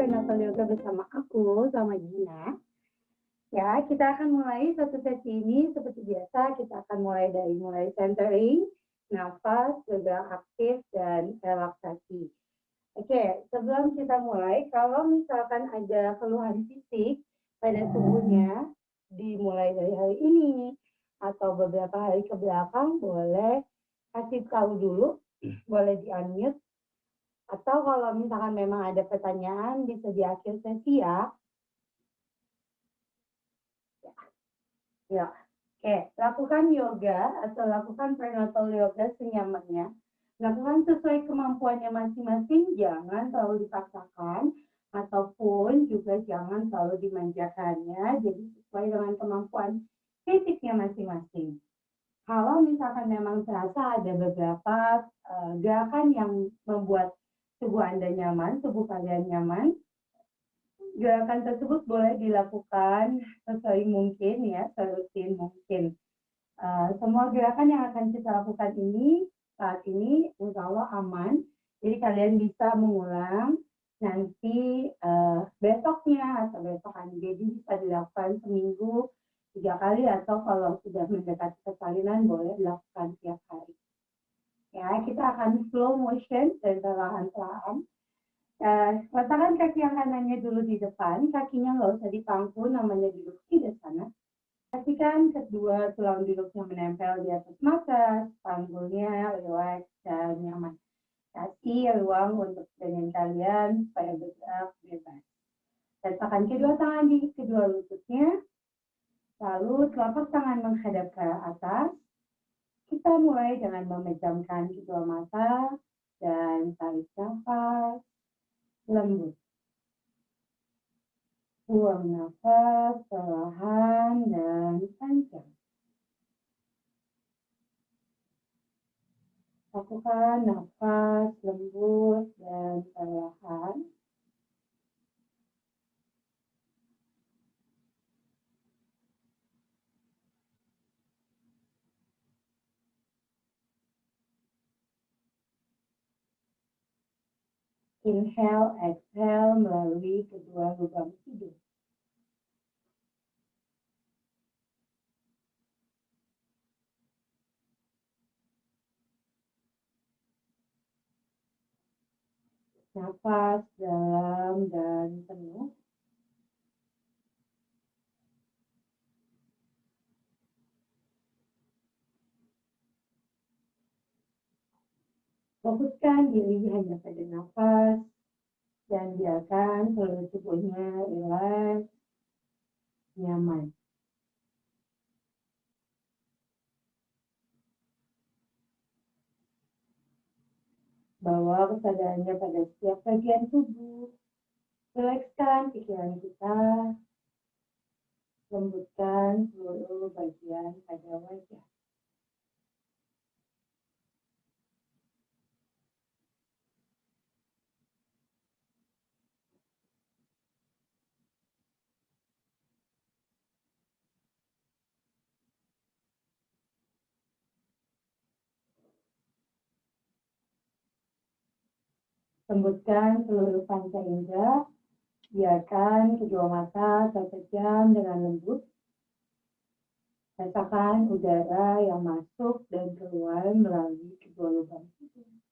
Prenatal Yoga bersama aku, sama Gina. Ya, kita akan mulai satu sesi ini seperti biasa. Kita akan mulai dari centering, nafas, bergerak aktif, dan relaksasi. Oke, sebelum kita mulai, kalau misalkan ada keluhan fisik pada tubuhnya, dimulai dari hari ini atau beberapa hari ke belakang, boleh kasih tahu dulu, boleh di-unmute. Atau kalau misalkan memang ada pertanyaan, bisa di akhir sesi ya. Ya. Oke, lakukan yoga atau lakukan prenatal yoga senyamannya. Lakukan sesuai kemampuannya masing-masing, jangan terlalu dipaksakan, ataupun juga jangan terlalu dimanjakannya, jadi sesuai dengan kemampuan fisiknya masing-masing. Kalau misalkan memang terasa ada beberapa gerakan yang membuat tubuh Anda nyaman, tubuh kalian nyaman, gerakan tersebut boleh dilakukan sesuai mungkin ya, serutin mungkin. Semua gerakan yang akan kita lakukan ini saat ini insya Allah aman, jadi kalian bisa mengulang nanti besoknya atau besokan. Jadi bisa dilakukan seminggu 3 kali atau kalau sudah mendekati persalinan boleh dilakukan tiap hari. Ya, kita akan slow motion dan perlahan-lahan. Letakkan kaki yang kanannya dulu di depan, kakinya nggak usah dipangku, namanya duduk di sana. Pastikan kedua tulang duduknya menempel di atas matras, panggulnya relax dan nyaman. Kasih ruang untuk badan kalian supaya bergerak bebas. Letakkan kedua tangan di kedua lututnya, lalu telapak tangan menghadap ke atas. Kita mulai dengan memejamkan kedua mata dan tarik nafas lembut. Buang nafas perlahan dan panjang. Lakukan nafas lembut dan perlahan. Inhale, exhale melalui kedua lubang hidung. Nafas dalam dan penuh. Fokuskan diri hanya pada nafas dan biarkan seluruh tubuhnya rileks, nyaman. Bawa kesadarannya pada setiap bagian tubuh. Rilekskan pikiran kita. Lembutkan seluruh bagian pada wajah. Lembutkan seluruh panca indera. Biarkan kedua mata terpejam dengan lembut. Rasakan udara yang masuk dan keluar melalui kedua lubang hidung.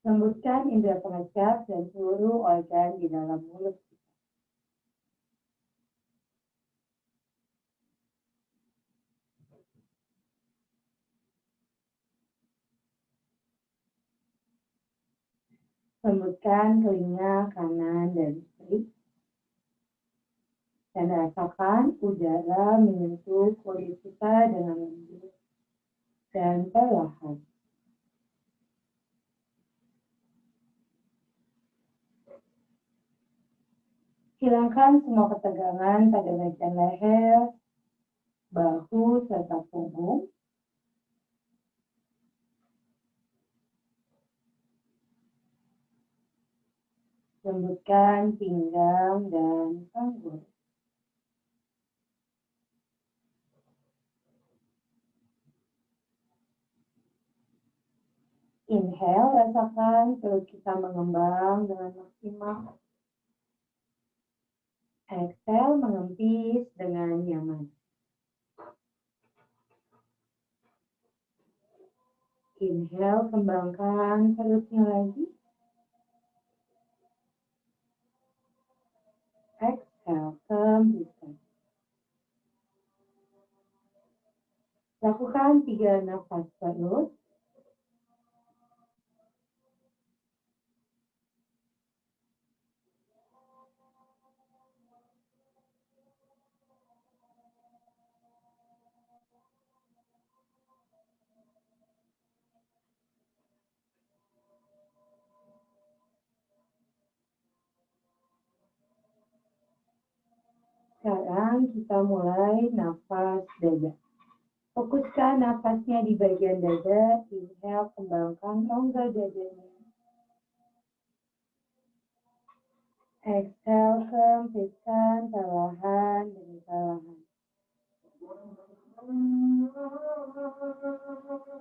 Lembutkan indera pengecat dan seluruh organ di dalam mulut. Lembutkan telinga kanan dan kiri. Dan rasakan udara menyentuh kulit kita dengan lembut dan perlahan. Hilangkan semua ketegangan pada bagian leher, bahu, serta punggung. Lembutkan pinggang dan panggul. Inhale, rasakan perut kita mengembang dengan maksimal. Exhale, mengempis dengan nyaman. Inhale, kembangkan perutnya lagi. Exhale, kembangkan. Lakukan 3 nafas perut. Sekarang kita mulai nafas dada. Fokuskan nafasnya di bagian dada. Inhale, kembangkan rongga dadanya. Exhale, kempitkan perlahan demi perlahan.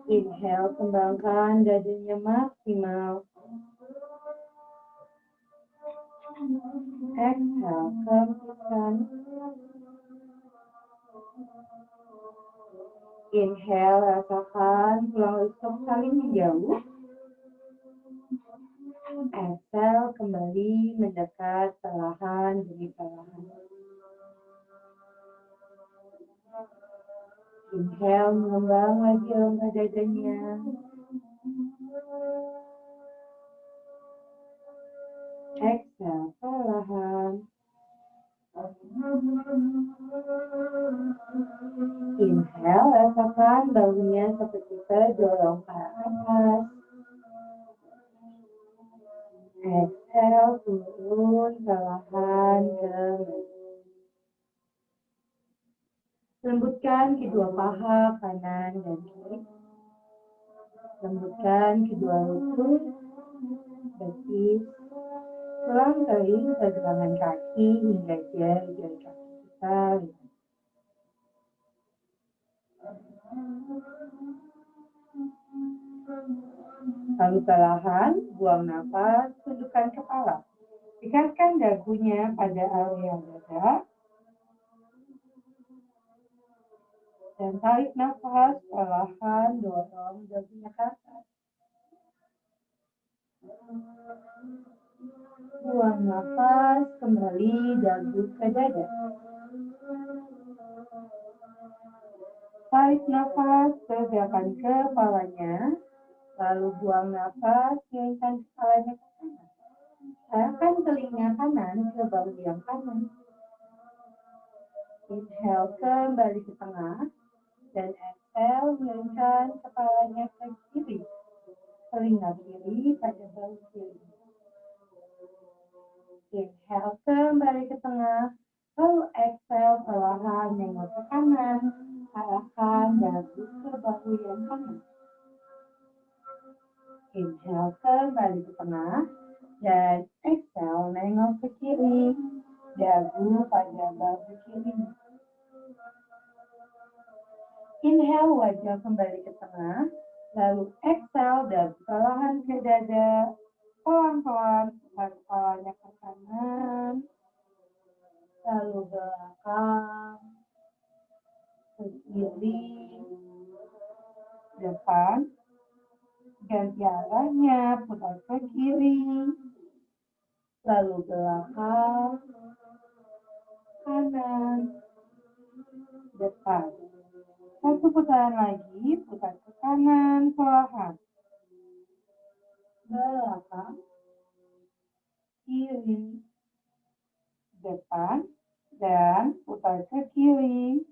Inhale, kembangkan dadanya maksimal. Exhale, kempitkan. Inhale, rasakan tulang rusuk saling menjauh. Exhale, kembali mendekat perlahan demi perlahan. Inhale, mengembang lagi rongga dadanya. Exhale, perlahan. Inhale, rasakan bahunya seperti terdorong ke atas. Exhale, turun perlahan kembali. Lembutkan kedua paha kanan dan kiri. Lembutkan kedua lutut, betis, tulang kering, pergelangan kaki hingga jari-jari kaki kita. Lalu perlahan buang nafas, tundukkan kepala. Dekatkan dagunya pada area dada. Dan tarik nafas, perlahan dorong dagunya ke atas. Buang nafas, kembali dagu ke dada. Tarik nafas, tegakkan kepalanya. Lalu buang nafas, miringkan kepalanya ke kanan. Arahkan telinga kanan ke bahu yang kanan. Inhale, kembali ke tengah. Dan exhale, miringkan kepalanya ke kiri. Telinga kiri pada bahu kiri. Inhale, kembali ke tengah. Lalu exhale, perlahan nengok ke kanan. Arahkan dagu ke bahu yang kanan. Inhale, kembali ke tengah. Dan exhale, nengok ke kiri. Dagu pada bahu kiri. Inhale, wajah kembali ke tengah. Lalu exhale, dagu perlahan ke dada. Pelan-pelan, putar kepalanya ke kanan. Lalu belakang. Ke kiri. Depan. Ganti arahnya, putar ke kiri. Lalu belakang. Kanan. Depan. Satu putaran lagi, putar ke kanan, perlahan. Belakang, kiri, depan, dan putar ke kiri.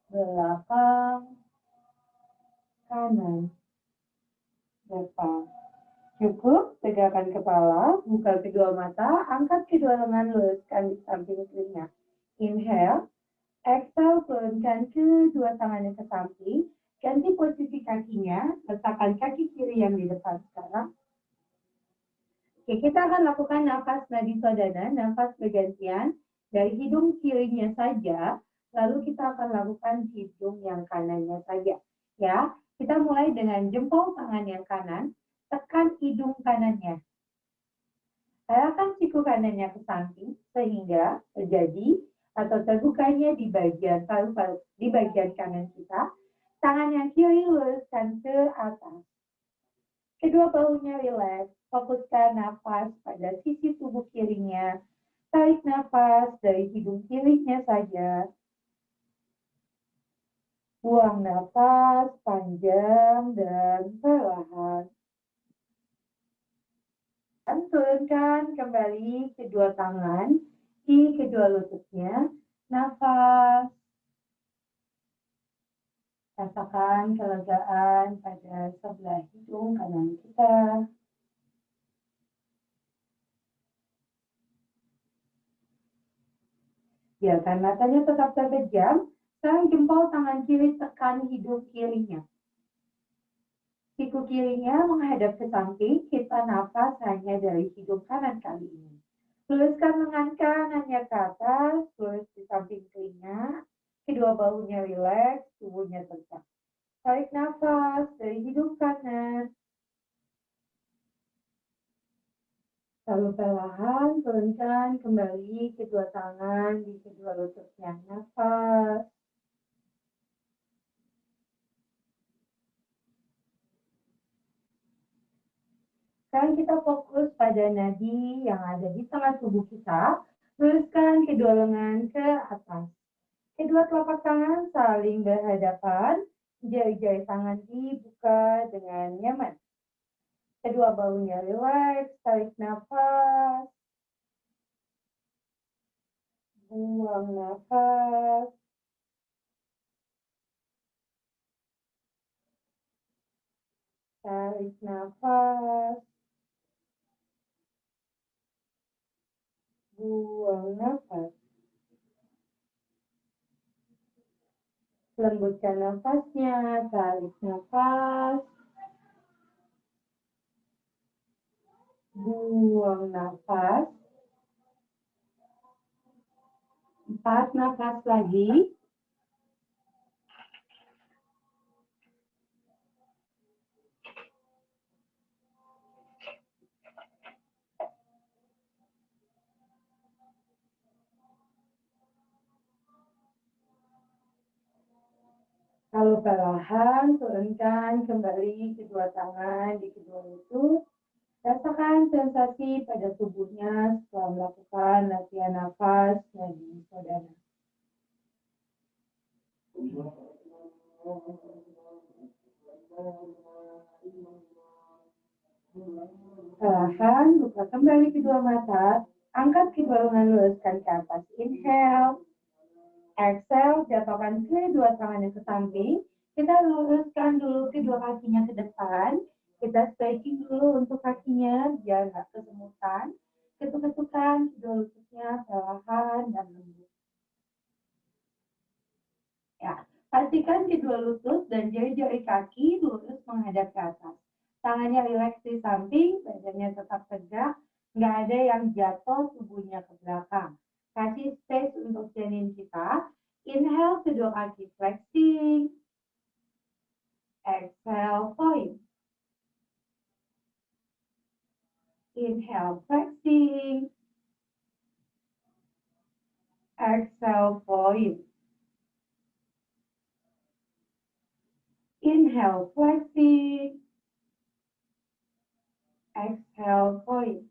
Belakang, kanan, depan. Cukup, tegakkan kepala, buka kedua mata, angkat kedua lengan, luruskan di samping telinga. Inhale. Exhale, turunkan kedua tangannya ke samping. Ganti posisi kakinya. Letakkan kaki kiri yang di depan sekarang. Oke, kita akan lakukan nafas nadi swadana, nafas bergantian. Dari hidung kirinya saja. Lalu kita akan lakukan hidung yang kanannya saja. Ya, Kita mulai dengan jempol tangan yang kanan, tekan hidung kanannya. Arahkan siku kanannya ke samping sehingga terjadi atau terbukanya di bagian paru-paru di bagian kanan kita. Tangan yang kiri luruskan ke atas. Kedua bahunya rileks. Fokuskan nafas pada sisi tubuh kirinya. Tarik nafas dari hidung kirinya saja. Buang nafas panjang dan perlahan. Dan turunkan kembali kedua tangan di kedua lututnya. Nafas. Rasakan kelegaan pada sebelah hidung kanan kita. Biarkan matanya tetap terpejam. Sekarang jempol tangan kiri tekan hidung kirinya. Siku kirinya menghadap ke samping, kita nafas hanya dari hidung kanan kali ini. Luruskan lengan kanannya ke atas, lurus di samping telinga, kedua bahunya rileks, tubuhnya tegak. Tarik nafas dari hidung kanan. Lalu perlahan turunkan kembali kedua tangan di kedua lututnya. Nafas. Sekarang kita fokus pada nadi yang ada di tengah tubuh kita. Luruskan kedua lengan ke atas. Kedua telapak tangan saling berhadapan. Jari-jari tangan dibuka dengan nyaman. Kedua bahunya rileks. Tarik nafas. Buang nafas. Tarik nafas. Buang nafas. Lembutkan nafasnya, tarik nafas. Buang nafas. 4 nafas lagi. Lalu perlahan turunkan kembali kedua tangan di kedua lutut. Rasakan sensasi pada tubuhnya setelah melakukan latihan nafas nadi sodana. Perlahan buka kembali kedua mata. Angkat kedua lengan luruskan ke atas. Inhale. Exhale, jatuhkan kedua tangannya ke samping. Kita luruskan dulu kedua kakinya ke depan. Kita stretching dulu untuk kakinya biar nggak kesemutan. Ketuk-ketukan kedua lututnya perlahan dan lembut. Ya, pastikan kedua lutut dan jari-jari kaki lurus menghadap ke atas. Tangannya rileks di samping, badannya tetap tegak. Nggak ada yang jatuh tubuhnya ke belakang. Kasih space untuk janin kita. Inhale, kedua kaki flexing. Exhale, point. Inhale, flexing. Exhale, point. Inhale, flexing. Exhale, point.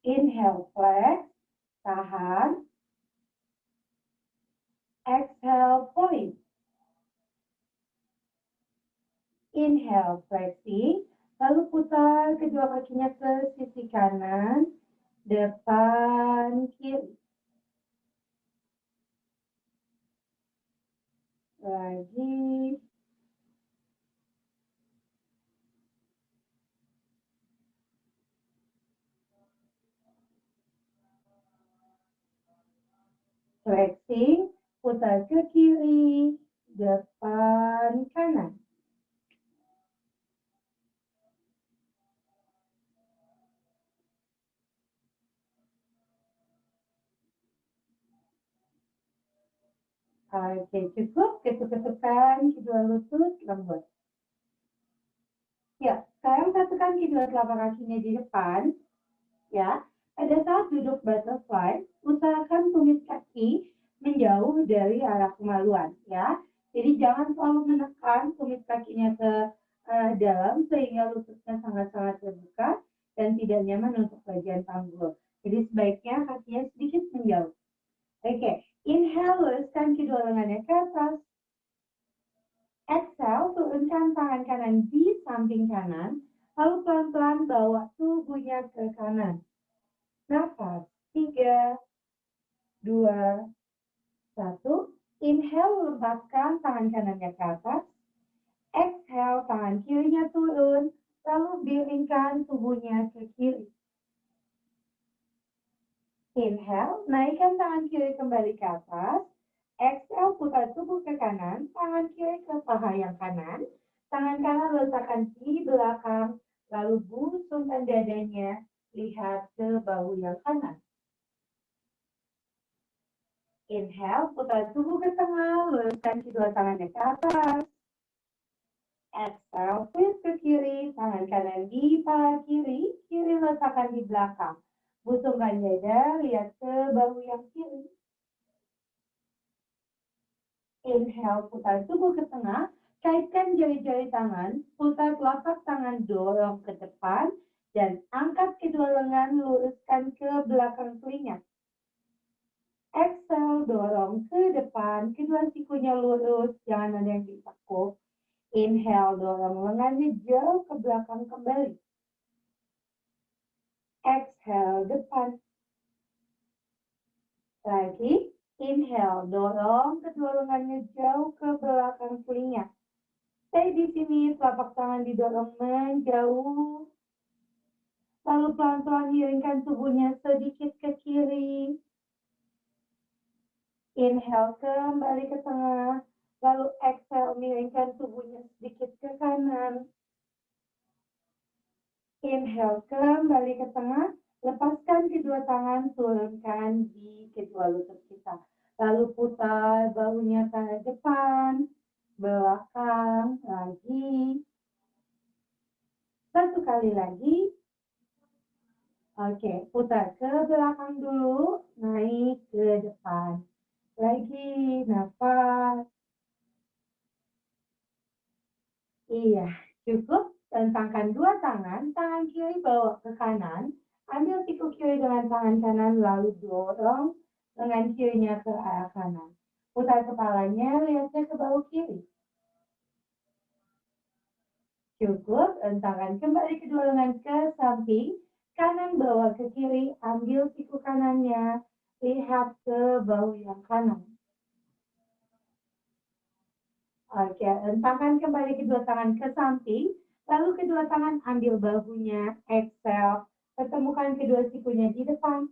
Inhale, flex. Tahan. Exhale, point. Inhale, flexing. Lalu putar kedua kakinya ke sisi kanan, depan, kiri. Lagi. Flexing, putar ke kiri, depan, kanan. Oke, cukup. Ketuk-ketukan kedua lutut lembut. Ya, sekarang satukan kedua telapak kakinya di depan. Ya, pada saat duduk butterfly, usahakan tumit kaki menjauh dari arah kemaluan. Ya, jadi jangan selalu menekan tumit kakinya ke dalam sehingga lututnya sangat-sangat terbuka dan tidak nyaman untuk bagian panggul. Jadi sebaiknya kakinya sedikit menjauh. Oke, inhale, luruskan kedua lengannya ke atas. Exhale, turunkan tangan kanan di samping kanan, lalu pelan-pelan bawa tubuhnya ke kanan. Nafas, 3, 2, 1. Inhale, lepaskan tangan kanannya ke atas. Exhale, tangan kirinya turun, lalu miringkan tubuhnya ke kiri. Inhale, naikkan tangan kiri kembali ke atas. Exhale, putar tubuh ke kanan, tangan kiri ke paha yang kanan. Tangan kanan letakkan di belakang, lalu busungkan dadanya, lihat ke bahu yang kanan. Inhale, putar tubuh ke tengah, luruskan kedua tangannya ke atas. Exhale, twist ke kiri, tangan kanan di paha kiri, kiri letakkan di belakang. Busungkan dada, lihat ke bahu yang kiri. Inhale, putar tubuh ke tengah, kaitkan jari-jari tangan, putar telapak tangan dorong ke depan, dan angkat kedua lengan, luruskan ke belakang telinga. Exhale, dorong ke depan, kedua sikunya lurus, jangan ada yang ditekuk. Inhale, dorong lengannya jauh ke belakang kembali. Exhale, depan. Lagi, inhale, dorong kedua lengannya jauh ke belakang telinga. Stay di sini, telapak tangan didorong menjauh. Lalu pelan-pelan miringkan tubuhnya sedikit ke kiri. Inhale, kembali ke tengah. Lalu exhale, miringkan tubuhnya sedikit ke kanan. Inhale, kembali ke tengah. Lepaskan kedua tangan, turunkan di kedua lutut kita. Lalu putar bahunya ke depan, belakang, lagi. Satu kali lagi. Oke, putar ke belakang dulu, naik ke depan. Lagi, nafas. Iya, cukup. Tentangkan dua tangan, tangan kiri bawa ke kanan. Ambil siku kiri dengan tangan kanan, lalu dorong lengan kirinya ke arah kanan. Putar kepalanya, lihatnya ke bahu kiri. Cukup, rentangkan kembali kedua lengan ke samping. Kanan bawa ke kiri, ambil siku kanannya, lihat ke bahu yang kanan. Oke, rentangkan kembali kedua tangan ke samping. Lalu kedua tangan ambil bahunya, exhale, pertemukan kedua sikunya di depan.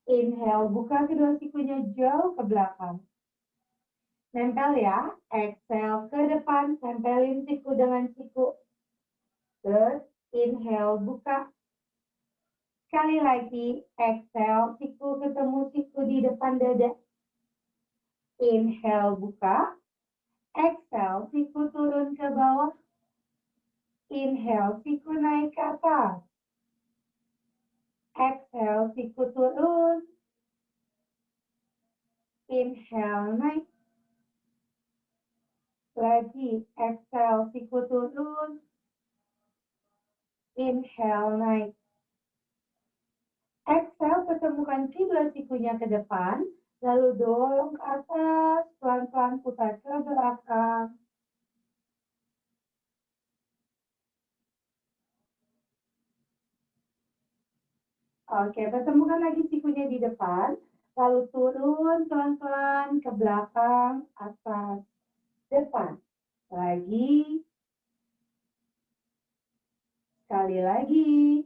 Inhale, buka kedua sikunya jauh ke belakang. Nempel ya, exhale ke depan, tempelin siku dengan siku. Terus, inhale, buka. Sekali lagi, exhale, siku ketemu siku di depan dada. Inhale, buka. Exhale, siku turun ke bawah. Inhale, siku naik ke atas. Exhale, siku turun. Inhale, naik. Lagi, exhale, siku turun. Inhale, naik. Exhale, pertemukan kedua sikunya ke depan. Lalu dorong ke atas, pelan-pelan putar ke belakang. Oke, pertemukan lagi sikunya di depan, lalu turun pelan-pelan ke belakang, atas, depan. Lagi. Sekali lagi.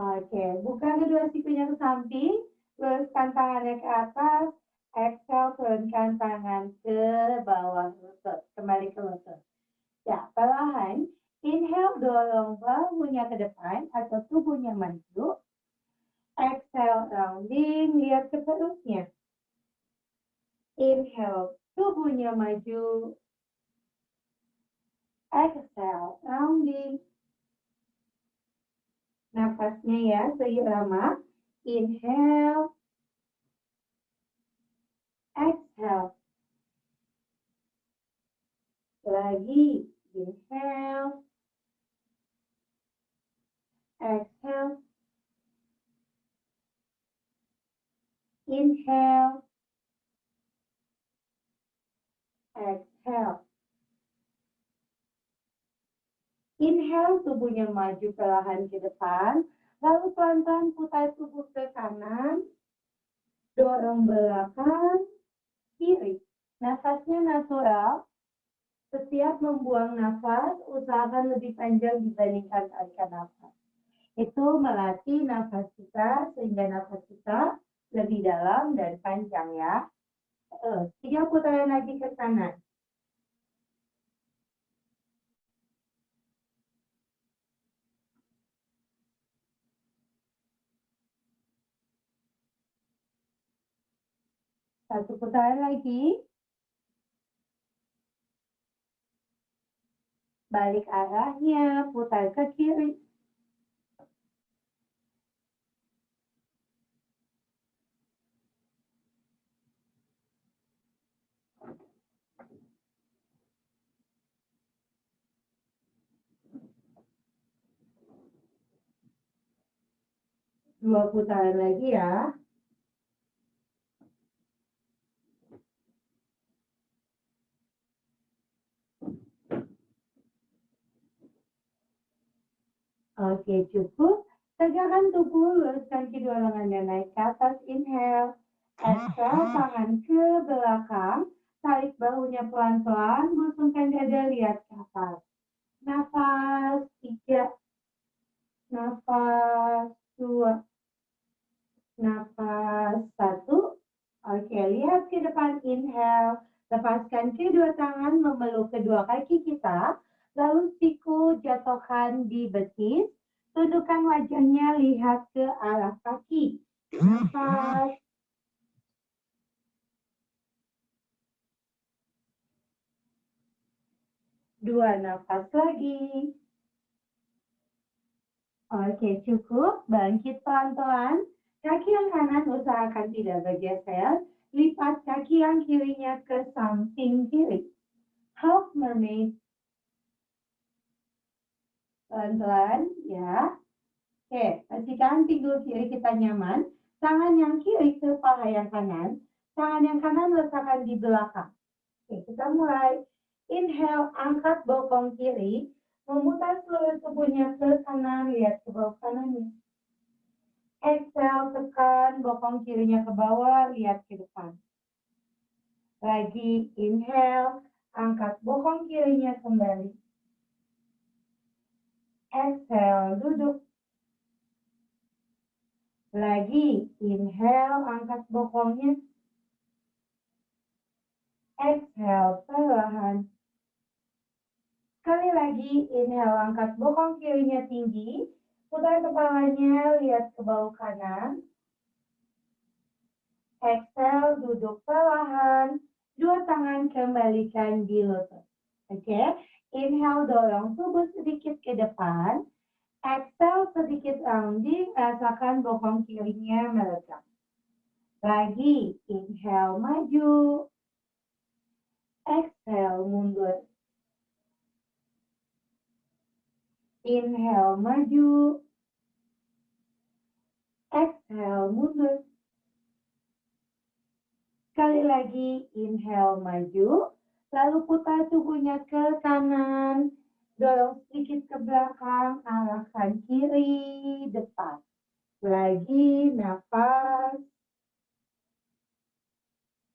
Oke, buka kedua sikunya ke samping, luruskan tangannya ke atas, exhale, turunkan tangan ke bawah lutut, kembali ke lutut. Ya, perlahan, inhale, dorong bahunya ke depan atau tubuhnya maju. Exhale, rounding, lihat ke perutnya. Inhale, tubuhnya maju. Exhale, rounding. Nafasnya ya, seirama. Inhale. Exhale. Lagi. Inhale. Exhale. Inhale. Exhale. Inhale, tubuhnya maju perlahan ke depan. Lalu pelan-pelan putar tubuh ke kanan. Dorong belakang, kiri. Nafasnya natural. Setiap membuang nafas, usahakan lebih panjang dibandingkan tarikan nafas. Itu melatih nafas kita sehingga nafas kita lebih dalam dan panjang ya. 3 putaran lagi ke kanan. Satu putaran lagi. Balik arahnya, putar ke kiri. Dua putaran lagi ya. Oke, cukup. Tegakkan tubuh, luruskan kedua lengannya naik ke atas. Inhale. Exhale, tangan ke belakang. Tarik bahunya pelan-pelan. Gosongkan dada, lihat ke atas. Nafas 3. Nafas 2. Nafas 1. Oke, lihat ke depan. Inhale. Lepaskan kedua tangan, memeluk kedua kaki kita. Lalu siku jatuhkan di betis. Tundukkan wajahnya, lihat ke arah kaki. Nafas. Dua nafas lagi. Oke, cukup. Bangkit pelan-pelan. Kaki yang kanan usahakan tidak bergeser. Lipat kaki yang kirinya ke samping kiri. Half mermaid. Pelan-pelan ya. Oke, pastikan pinggul kiri kita nyaman. Tangan yang kiri ke paha yang kanan. Tangan yang kanan letakkan di belakang. Oke, kita mulai. Inhale, angkat bokong kiri. Memutar seluruh tubuhnya ke kanan, lihat ke bawah kanannya. Exhale, tekan bokong kirinya ke bawah, lihat ke depan. Lagi, inhale, angkat bokong kirinya kembali. Exhale, duduk. Lagi, inhale, angkat bokongnya. Exhale, perlahan. Sekali lagi, inhale, angkat bokong kirinya tinggi. Putar kepalanya, lihat ke bawah kanan. Exhale, duduk perlahan. Dua tangan kembalikan di lutut. Oke, inhale, dorong tubuh sedikit ke depan. Exhale, sedikit rounding, rasakan bokong kirinya melegang. Lagi, inhale, maju. Exhale, mundur. Inhale, maju. Exhale, mundur. Sekali lagi, inhale, maju. Lalu putar tubuhnya ke kanan. Dorong sedikit ke belakang, arahkan kiri, depan. Lagi, nafas.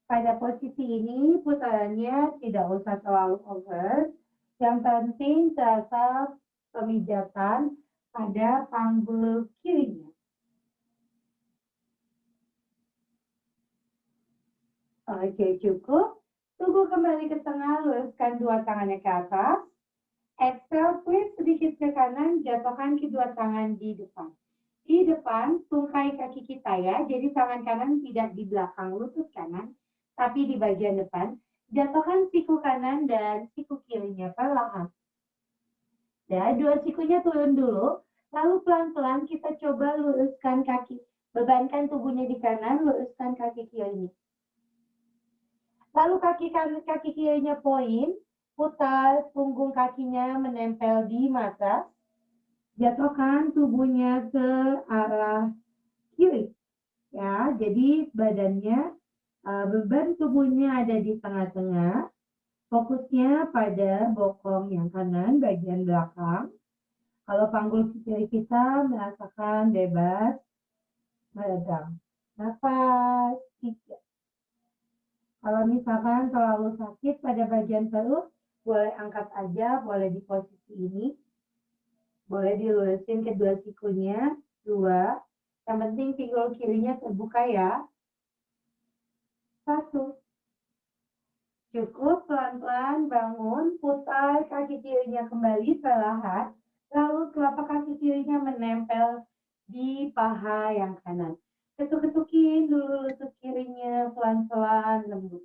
Pada posisi ini, putarannya tidak usah terlalu over. Yang penting terasa pemijatan pada panggul kirinya. Oke, cukup. Tubuh kembali ke tengah, luruskan dua tangannya ke atas. Exhale, twist sedikit ke kanan, jatuhkan kedua tangan di depan. Di depan, tungkai kaki kita ya, jadi tangan kanan tidak di belakang lutut kanan, tapi di bagian depan. Jatuhkan siku kanan dan siku kirinya perlahan. Dan dua sikunya turun dulu, lalu pelan-pelan kita coba luruskan kaki. Bebankan tubuhnya di kanan, luruskan kaki kirinya. Lalu kaki kirinya poin, putar punggung kakinya menempel di mata. Jatuhkan tubuhnya ke arah kiri. Ya, jadi badannya, beban tubuhnya ada di tengah-tengah. Fokusnya pada bokong yang kanan, bagian belakang. Kalau panggul kiri kita merasakan bebas, meregang. Nafas 3. Kalau misalkan terlalu sakit pada bagian perut, boleh angkat aja, boleh di posisi ini. Boleh dilurusin kedua sikunya, 2. Yang penting pinggul kirinya terbuka ya. 1. Cukup, pelan-pelan bangun, putar kaki kirinya kembali perlahan, lalu telapak kaki kirinya menempel di paha yang kanan. Ketuk-ketukin dulu lutut kirinya pelan-pelan lembut.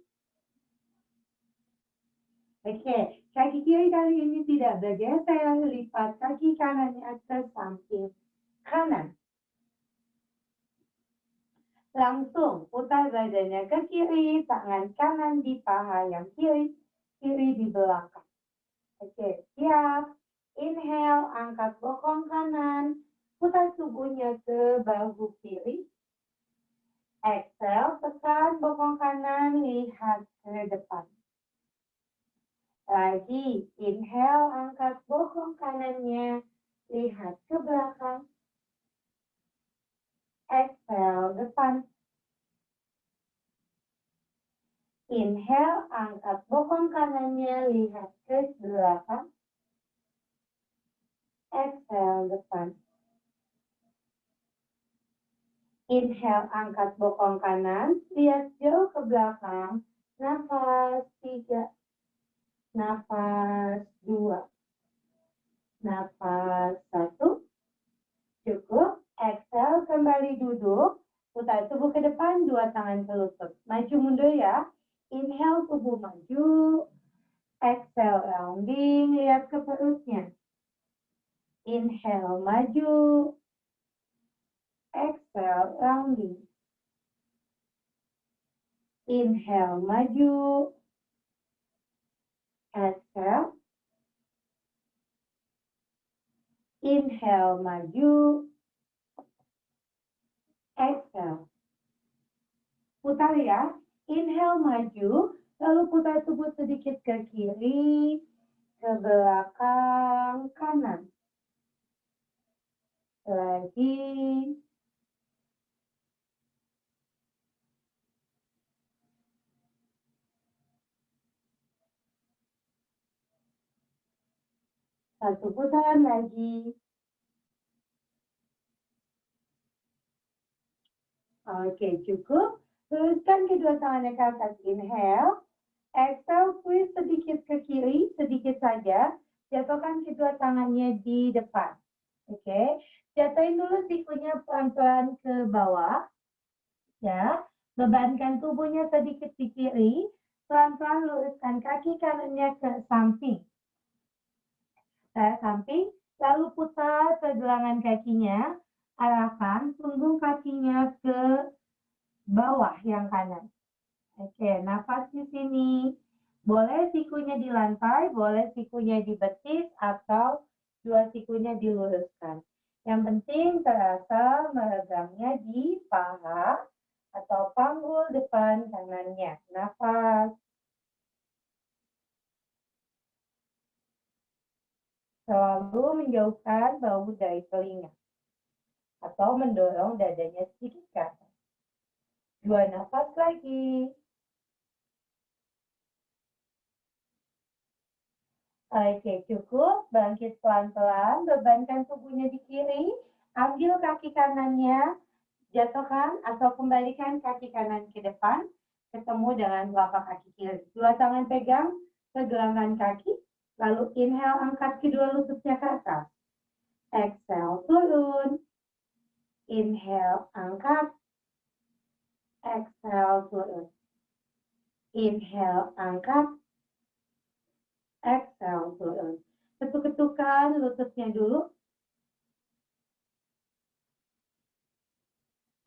Oke, kaki kiri kali ini tidak bergeser, lipat kaki kanannya ke samping kanan. Langsung putar badannya ke kiri, tangan kanan di paha yang kiri, kiri di belakang. Oke, siap. Inhale, angkat bokong kanan, putar tubuhnya ke bahu kiri. Exhale, tekan bokong kanan, lihat ke depan. Lagi, inhale, angkat bokong kanannya, lihat ke belakang. Exhale, depan. Inhale, angkat bokong kanannya, lihat ke belakang. Exhale, depan. Inhale, angkat bokong kanan, lihat jauh ke belakang. Nafas 3. Nafas 2. Nafas 1. Cukup. Exhale, kembali duduk. Putar tubuh ke depan, 2 tangan ke lutut. Maju mundur ya. Inhale, tubuh maju. Exhale, rounding. Lihat ke perutnya. Inhale, maju. Exhale, rounding. Inhale, maju. Exhale. Inhale, maju. Exhale. Putar ya. Inhale, maju. Lalu putar tubuh sedikit ke kiri, ke belakang, kanan. Lagi. Satu putaran lagi. Oke, cukup. Luruskan kedua tangannya ke atas. Inhale. Exhale, twist sedikit ke kiri, sedikit saja. Jatuhkan kedua tangannya di depan. Oke, jatuhin dulu sikunya pelan-pelan ke bawah. Ya, bebankan tubuhnya sedikit di kiri. Pelan-pelan luruskan kaki kanannya ke samping. Samping, lalu putar pergelangan kakinya. Arahkan punggung kakinya ke bawah yang kanan. Oke, nafas di sini. Boleh sikunya di lantai, boleh sikunya di betis, atau dua sikunya diluruskan. Yang penting terasa meregangnya di paha atau panggul depan kanannya. Nafas. Selalu menjauhkan bahu dari telinga. Atau mendorong dadanya sedikit ke atas. 2 nafas lagi. Oke, cukup. Bangkit pelan-pelan, bebankan tubuhnya di kiri. Ambil kaki kanannya, jatuhkan atau kembalikan kaki kanan ke depan, ketemu dengan telapak kaki kiri. 2 tangan pegang pergelangan kaki, lalu inhale, angkat kedua lututnya ke atas. Exhale, turun. Inhale, angkat. Exhale, turun. Inhale, angkat. Exhale, turun. Ketuk-ketukan lututnya dulu.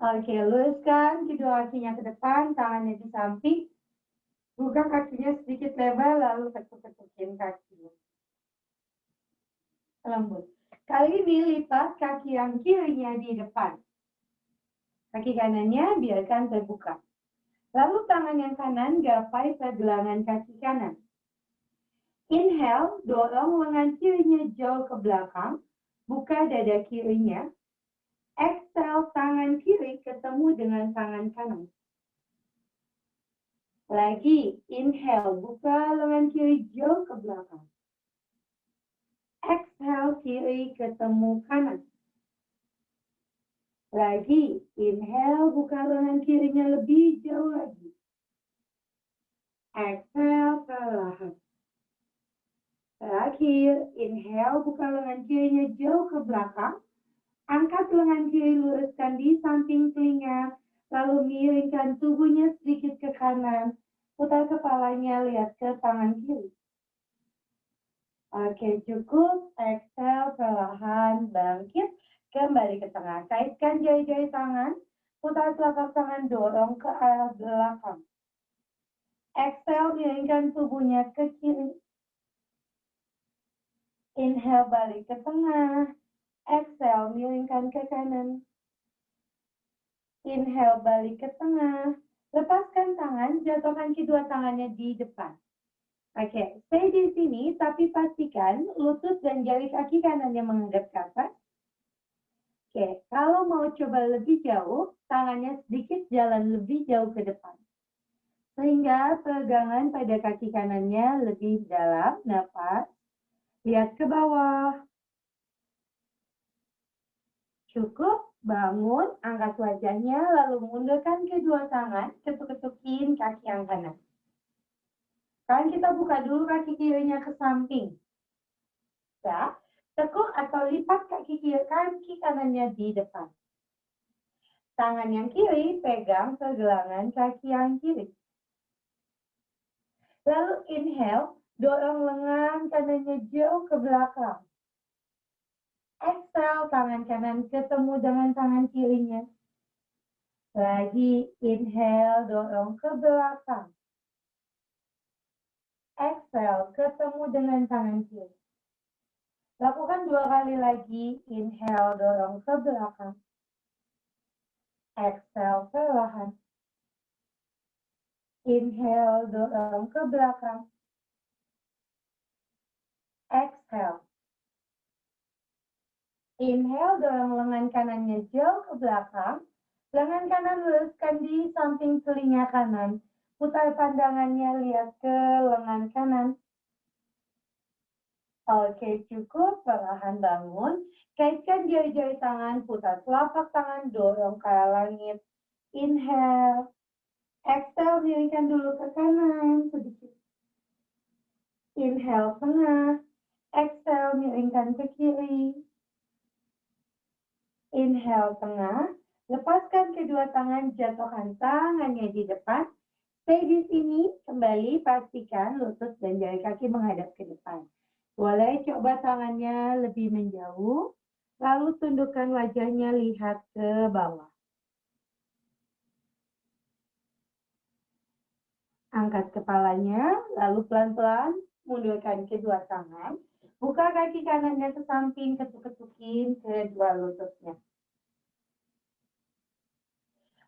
Oke, luruskan kedua kakinya ke depan, tangannya di samping. Buka kakinya sedikit lebar, lalu ketuk-ketukin kakinya. Lembut. Kali ini lipat kaki yang kirinya di depan. Kaki kanannya biarkan terbuka. Lalu tangan yang kanan gapai pergelangan kaki kanan. Inhale, dorong lengan kirinya jauh ke belakang. Buka dada kirinya. Exhale, tangan kiri ketemu dengan tangan kanan. Lagi, inhale, buka lengan kiri jauh ke belakang. Exhale, kiri ketemu kanan. Lagi, inhale, buka lengan kirinya lebih jauh lagi. Exhale, perlahan. Terakhir, inhale, buka lengan kirinya jauh ke belakang. Angkat lengan kiri, luruskan di samping telinga, lalu miringkan tubuhnya sedikit ke kanan. Putar kepalanya, lihat ke tangan kiri. Oke, cukup. Exhale, perlahan, bangkit. Kembali ke tengah. Kaitkan jari-jari tangan. Putar telapak tangan, dorong ke arah belakang. Exhale, miringkan tubuhnya ke kiri. Inhale, balik ke tengah. Exhale, miringkan ke kanan. Inhale, balik ke tengah. Lepaskan tangan, jatuhkan kedua tangannya di depan. Oke, stay di sini, tapi pastikan lutut dan jari kaki kanannya menghadap ke atas. Oke, kalau mau coba lebih jauh, tangannya sedikit jalan lebih jauh ke depan. Sehingga pegangan pada kaki kanannya lebih dalam, nafas. Lihat ke bawah. Cukup, bangun, angkat wajahnya, lalu mundurkan kedua tangan, ketuk-ketukin kaki yang kanan. Sekarang kita buka dulu kaki kirinya ke samping. Ya, tekuk atau lipat kaki kanannya di depan. Tangan yang kiri pegang pergelangan kaki yang kiri. Lalu inhale, dorong lengan kanannya jauh ke belakang. Exhale, tangan kanan ketemu dengan tangan kirinya. Lagi, inhale, dorong ke belakang. Exhale, ketemu dengan tangan kiri. Lakukan 2 kali lagi, inhale, dorong ke belakang. Exhale, perlahan. Inhale, dorong ke belakang. Exhale. Inhale, dorong lengan kanannya jauh ke belakang. Lengan kanan luruskan di samping telinga kanan. Putar pandangannya, lihat ke lengan kanan. Oke, cukup. Perlahan bangun. Kaitkan jari-jari tangan, putar telapak tangan, dorong ke arah langit. Inhale. Exhale, miringkan dulu ke kanan sedikit. Inhale, tengah. Exhale, miringkan ke kiri. Inhale, tengah. Lepaskan kedua tangan, jatuhkan tangannya di depan. Stay di sini, kembali pastikan lutut dan jari kaki menghadap ke depan. Boleh coba tangannya lebih menjauh, lalu tundukkan wajahnya lihat ke bawah. Angkat kepalanya, lalu pelan-pelan mundurkan kedua tangan. Buka kaki kanannya ke samping, ketuk-ketukin kedua lututnya.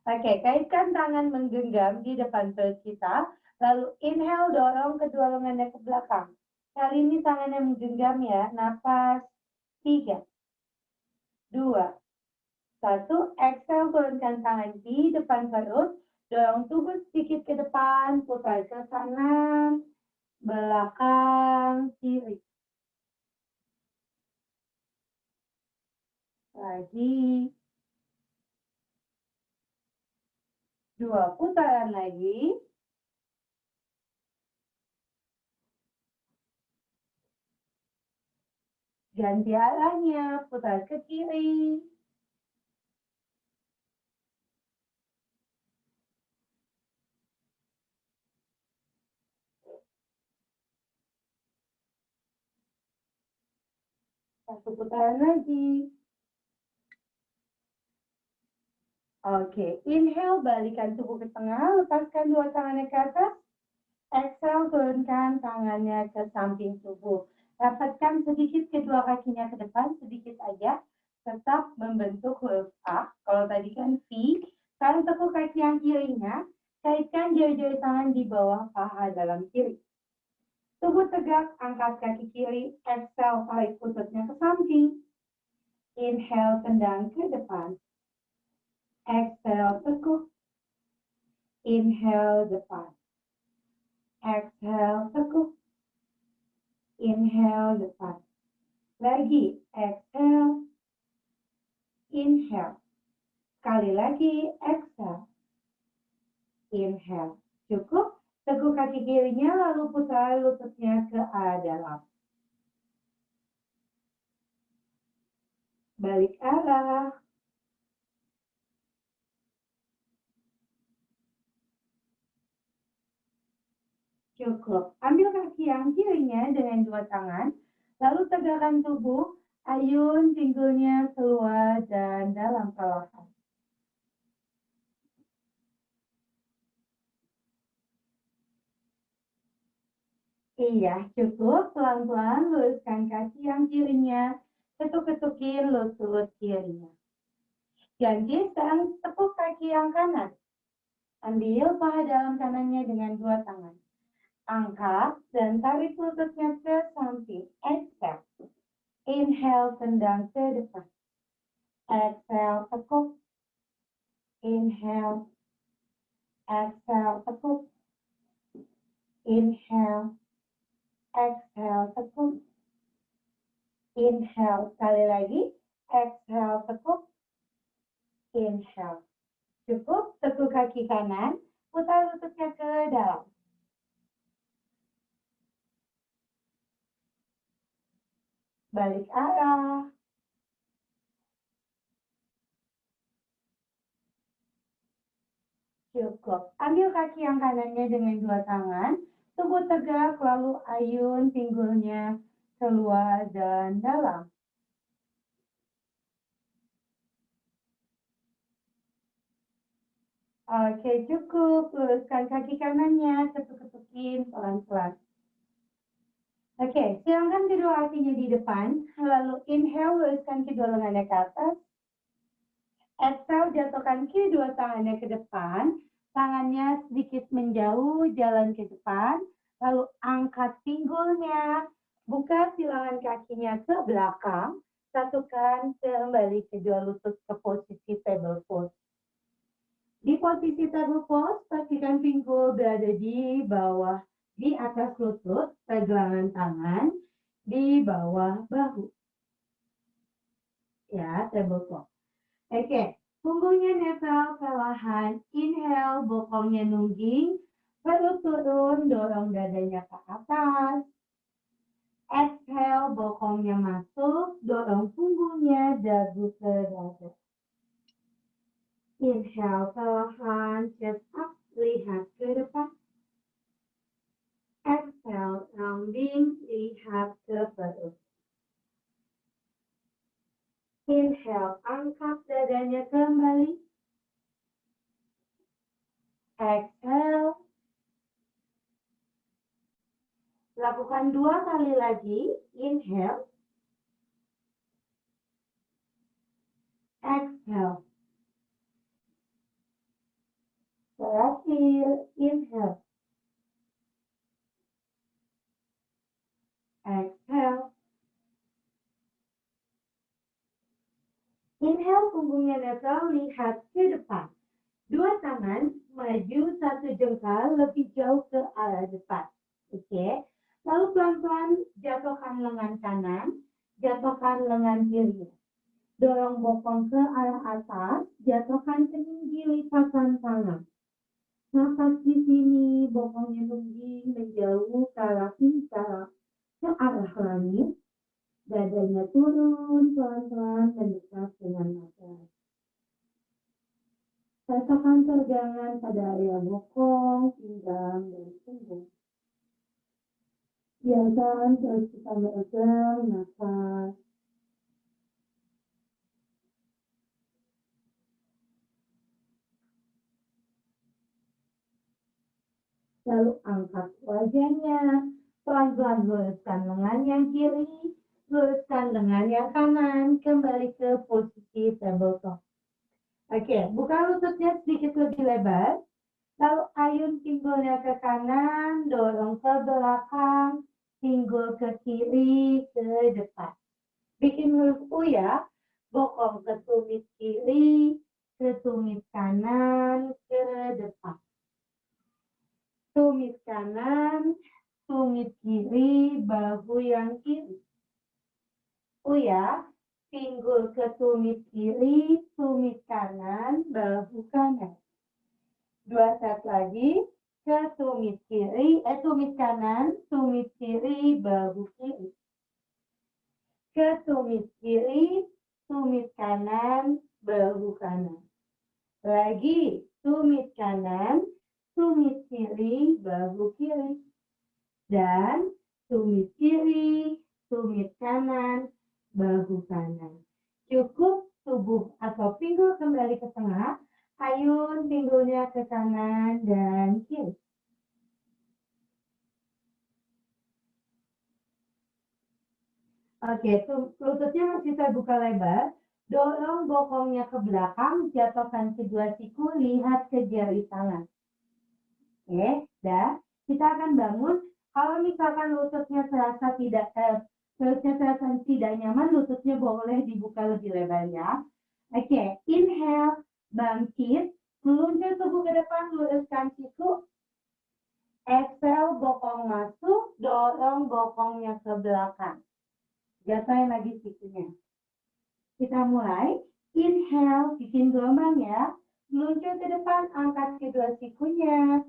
Oke, kaitkan tangan menggenggam di depan perut kita. Lalu inhale, dorong kedua lengannya ke belakang. Kali ini tangannya menggenggam ya. Napas. 3, 2, 1. Exhale, turunkan tangan di depan perut. Dorong tubuh sedikit ke depan. Putar ke kanan, belakang, kiri. Lagi. 2 putaran lagi. Ganti arahnya, putar ke kiri. Satu putaran lagi. Oke, inhale, balikan tubuh ke tengah, lepaskan dua tangannya ke atas. Exhale, turunkan tangannya ke samping tubuh. Rapatkan sedikit kedua kakinya ke depan, sedikit aja. Tetap membentuk huruf A. Kalau tadi kan V, sekarang tekuk kaki yang kirinya, kaitkan jari-jari tangan di bawah paha dalam kiri. Tubuh tegak, angkat kaki kiri, exhale, tarik lututnya ke samping. Inhale, tendang ke depan. Exhale, tekuk. Inhale, depan. Exhale, tekuk. Inhale, depan. Lagi, exhale. Inhale. Sekali lagi, exhale. Inhale. Cukup. Teguk kaki kirinya, lalu putar lututnya ke arah dalam. Balik arah. Cukup. Ambil kaki yang kirinya dengan dua tangan, lalu tegakkan tubuh, ayun pinggulnya keluar dan dalam perlahan. Iya, cukup. Pelan-pelan luruskan kaki yang kirinya, ketuk-ketukin lutut kirinya. Ganti sekarang tepuk kaki yang kanan. Ambil paha dalam kanannya dengan dua tangan. Angkat dan tarik lututnya ke samping. Exhale. Inhale, tendang ke depan. Exhale, tekuk. Inhale. Exhale, tekuk. Inhale. Exhale, tekuk. Inhale. Sekali lagi. Exhale, tekuk. Inhale. Cukup. Tekuk kaki kanan. Putar lututnya ke dalam. Balik arah. Cukup. Ambil kaki yang kanannya dengan dua tangan. Tubuh tegak, lalu ayun pinggulnya keluar dan dalam. Oke, cukup. Luruskan kaki kanannya, ketuk-ketukin pelan-pelan. Oke, silangkan kedua kakinya di depan, lalu inhale, luruskan kedua lengannya ke atas. Exhale, jatuhkan kedua tangannya ke depan, tangannya sedikit menjauh, jalan ke depan, lalu angkat pinggulnya, buka silangan kakinya ke belakang, satukan kembali kedua lutut ke posisi table pose. Di posisi table pose, pastikan pinggul berada di bawah, di atas lutut, pergelangan tangan, di bawah bahu. Ya, table pose. Oke, punggungnya netral perlahan. Inhale, bokongnya nungging. Perut turun, dorong dadanya ke atas. Exhale, bokongnya masuk, dorong punggungnya, dagu ke dada. Inhale, perlahan, chest up, lihat ke depan. Exhale, rounding, lihat ke perut. Inhale, angkat dadanya kembali. Exhale. Lakukan 2 kali lagi. Inhale. Exhale. Terakhir, inhale. Exhale. Inhale, punggungnya netral, lihat ke depan. 2 tangan, maju 1 jengkal lebih jauh ke arah depan. Oke. Lalu pelan-pelan jatuhkan lengan kanan, jatuhkan lengan kiri. Dorong bokong ke arah atas, jatuhkan kening lipatan tangan. Nafas di sini, bokongnya nungging menjauh ke arah pintar, ke arah langit. Dadanya turun pelan-pelan mendekat dengan nafas. Rasakan tegangan pada area bokong, pinggang, dan punggung. Biarkan terus kita meregang nafas Lalu angkat wajahnya. Pelan-pelan luruskan lengan yang kiri. Luruskan lengan yang kanan. Kembali ke posisi tabletop. Oke, buka lututnya sedikit lebih lebar. Lalu ayun pinggulnya ke kanan, dorong ke belakang, pinggul ke kiri, ke depan. Bikin huruf U ya, bokong ke tumit kiri, ke tumit kanan, ke depan. Tumit kanan, tumit kiri, bahu yang kiri. U ya, pinggul ke tumit kiri, tumit kanan, bahu kanan. 2 set lagi, ke tumit kiri, tumit kanan, tumit kiri, bahu kiri. Ke tumit kiri, tumit kanan, bahu kanan. Lagi, tumit kanan, tumit kiri, bahu kiri. Dan tumit kiri, tumit kanan, bahu kanan. Cukup tubuh atau pinggul kembali ke tengah. Ayun pinggulnya ke kanan dan kiri. Oke, lututnya masih terbuka lebar. Dorong bokongnya ke belakang, jatuhkan kedua siku, lihat ke jari tangan. Oke, dah. Kita akan bangun. Kalau misalkan lututnya terasa tidak nyaman, lututnya boleh dibuka lebih lebar ya. Oke, inhale, bangkit. Meluncur tubuh ke depan, luruskan siku. Exhale, bokong masuk, dorong bokongnya ke belakang. Jatuhin lagi sikunya. Kita mulai. Inhale, bikin gelombang ya. Meluncur ke depan, angkat kedua sikunya.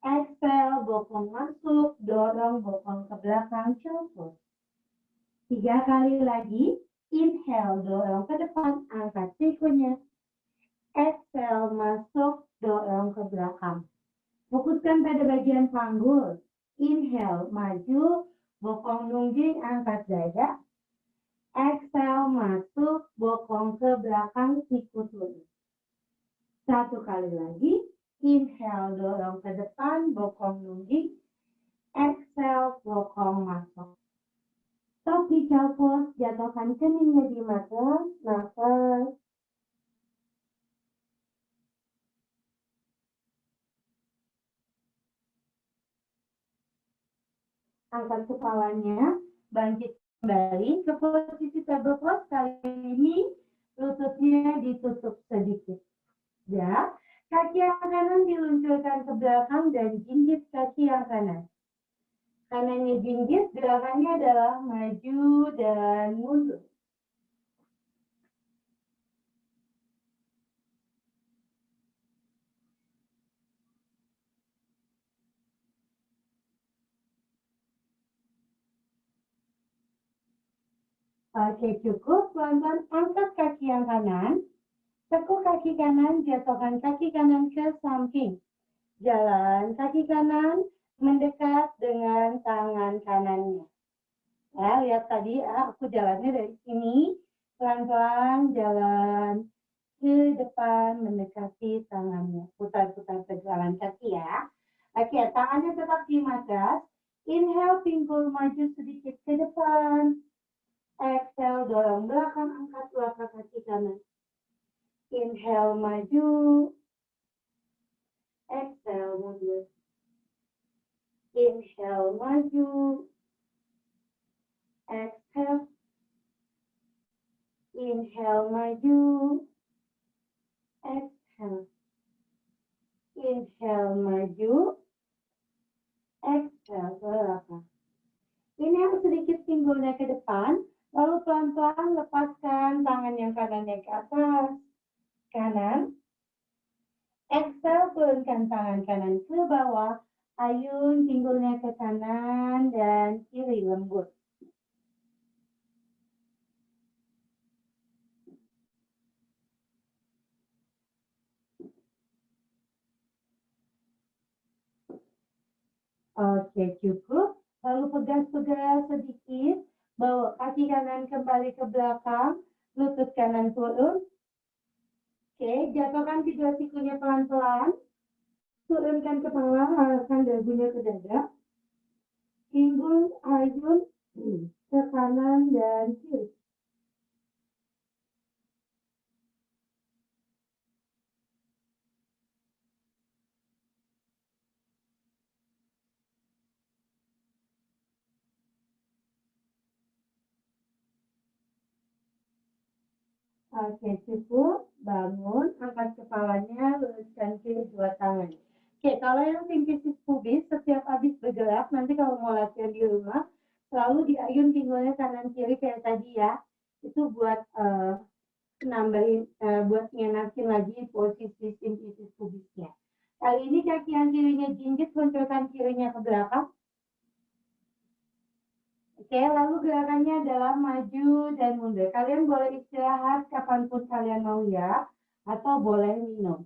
Exhale, bokong masuk, dorong bokong ke belakang, cukup. 3 kali lagi. Inhale, dorong ke depan, angkat sikunya. Exhale, masuk, dorong ke belakang. Fokuskan pada bagian panggul. Inhale, maju, bokong nungging, angkat dada. Exhale, masuk, bokong ke belakang, siku turun. 1 kali lagi. Inhale, dorong ke depan, bokong nungging. Exhale, bokong masuk. Stop di pose, jatuhkan keningnya di mata, nafas. Angkat kepalanya, bangkit kembali ke posisi table pose. Kali ini lututnya ditutup sedikit. Ya, kaki yang kanan diluncurkan ke belakang dan jinjit kaki yang kanan. Kanannya jinjit, gerakannya adalah maju dan mundur. Oke, cukup. Pelan-pelan angkat kaki yang kanan. Tekuk kaki kanan, jatuhkan kaki kanan ke samping. Jalan kaki kanan mendekat dengan tangan kanannya. Ya, lihat tadi aku jalannya dari sini. Pelan-pelan jalan ke depan mendekati tangannya. Putar-putar jalan kaki ya. Oke, tangannya tetap di magas. Inhale, pinggul maju sedikit ke depan. Exhale, dorong belakang, angkat telapak kaki kanan. Inhale, maju. Exhale, mundur. Inhale, maju. Exhale. Inhale, maju. Exhale. Inhale, maju. Exhale, ke belakang. Inhale sedikit pinggulnya ke depan. Lalu pelan-pelan lepaskan tangan yang kanannya ke atas. Kanan. Exhale, turunkan tangan kanan ke bawah. Ayun pinggulnya ke kanan dan kiri lembut. Oke, cukup. Lalu pegang-pegang sedikit. Bawa kaki kanan kembali ke belakang. Lutut kanan turun. Oke, jatuhkan kedua sikunya pelan-pelan. Turunkan kepala, arahkan dagunya ke dada. Pinggul ayun ke kanan dan kiri. Oke, cukup. Bangun, angkat kepalanya, luruskan kiri dua tangan. Oke, kalau yang sinkrisis pubis, setiap habis bergerak, nanti kalau mau latihan di rumah, selalu diayun pinggulnya kanan kiri kayak tadi ya. Itu buat nambahin, buat ngenakin lagi posisi sinkrisis pubisnya. Kali ini kaki yang kirinya jinjit, loncorkan kirinya ke belakang. Oke, lalu gerakannya adalah maju dan mundur. Kalian boleh istirahat kapanpun kalian mau ya, atau boleh minum.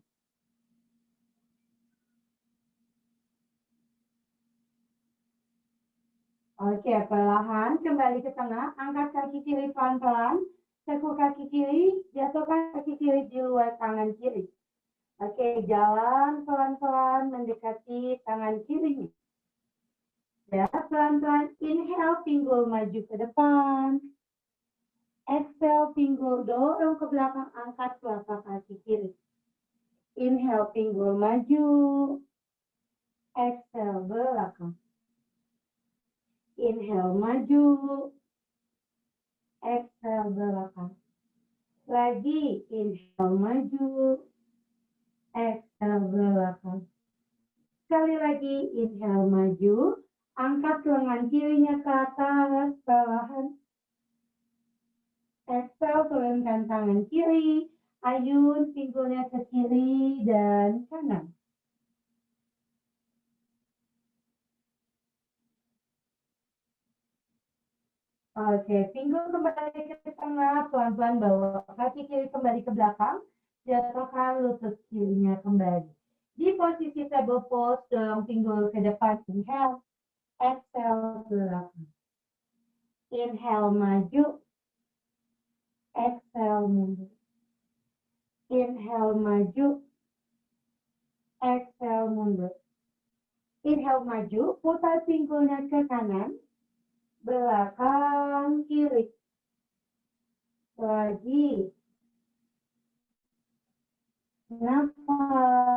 Oke, perlahan kembali ke tengah, angkat kaki kiri pelan-pelan, tekuk kaki kiri, jatuhkan kaki kiri di luar tangan kiri. Oke, jalan pelan-pelan mendekati tangan kiri. Ya, pelan-pelan inhale, pinggul maju ke depan. Exhale, pinggul dorong ke belakang, angkat telapak kaki kiri. Inhale, pinggul maju. Exhale, belakang. Inhale, maju. Exhale, belakang. Lagi, inhale, maju. Exhale, belakang. Sekali lagi, inhale, maju. Angkat lengan kirinya ke atas, perlahan. Exhale, turunkan tangan kiri. Ayun pinggulnya ke kiri dan kanan. Oke, pinggul kembali ke tengah, pelan-pelan bawa kaki kiri kembali ke belakang, jatuhkan lutut kirinya kembali. Di posisi table pose, dorong pinggul ke depan, inhale, exhale, belakang. Inhale, maju, exhale, mundur. Inhale, maju, exhale, mundur. Inhale, maju, putar pinggulnya ke kanan, belakang, kiri. Lagi. Nafas.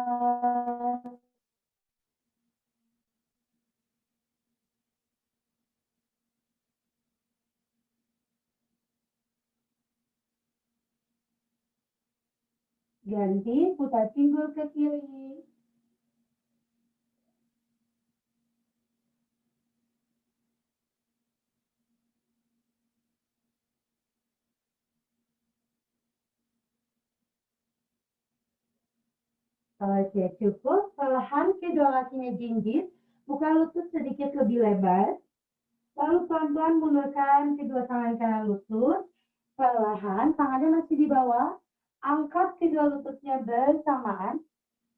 Ganti, putar pinggul ke kiri. Oke, cukup. Perlahan kedua kakinya jinjit. Buka lutut sedikit lebih lebar. Lalu pelan-pelan mundurkan kedua tangan kanan lutut. Perlahan, tangannya masih di bawah. Angkat kedua lututnya bersamaan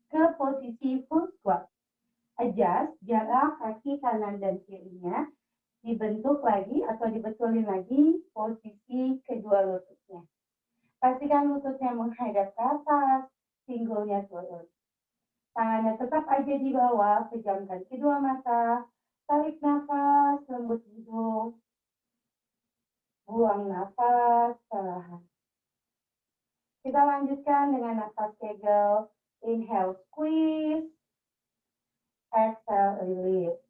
ke posisi full squat. Adjust jarak kaki kanan dan kirinya. Dibentuk lagi atau dibetulin lagi posisi kedua lututnya. Pastikan lututnya menghadap ke atas, pinggulnya turun. Tangannya tetap aja di bawah, pejamkan kedua mata, tarik nafas, lembut hidung, buang nafas, perlahan. Kita lanjutkan dengan nafas kegel, inhale, squeeze, exhale, release.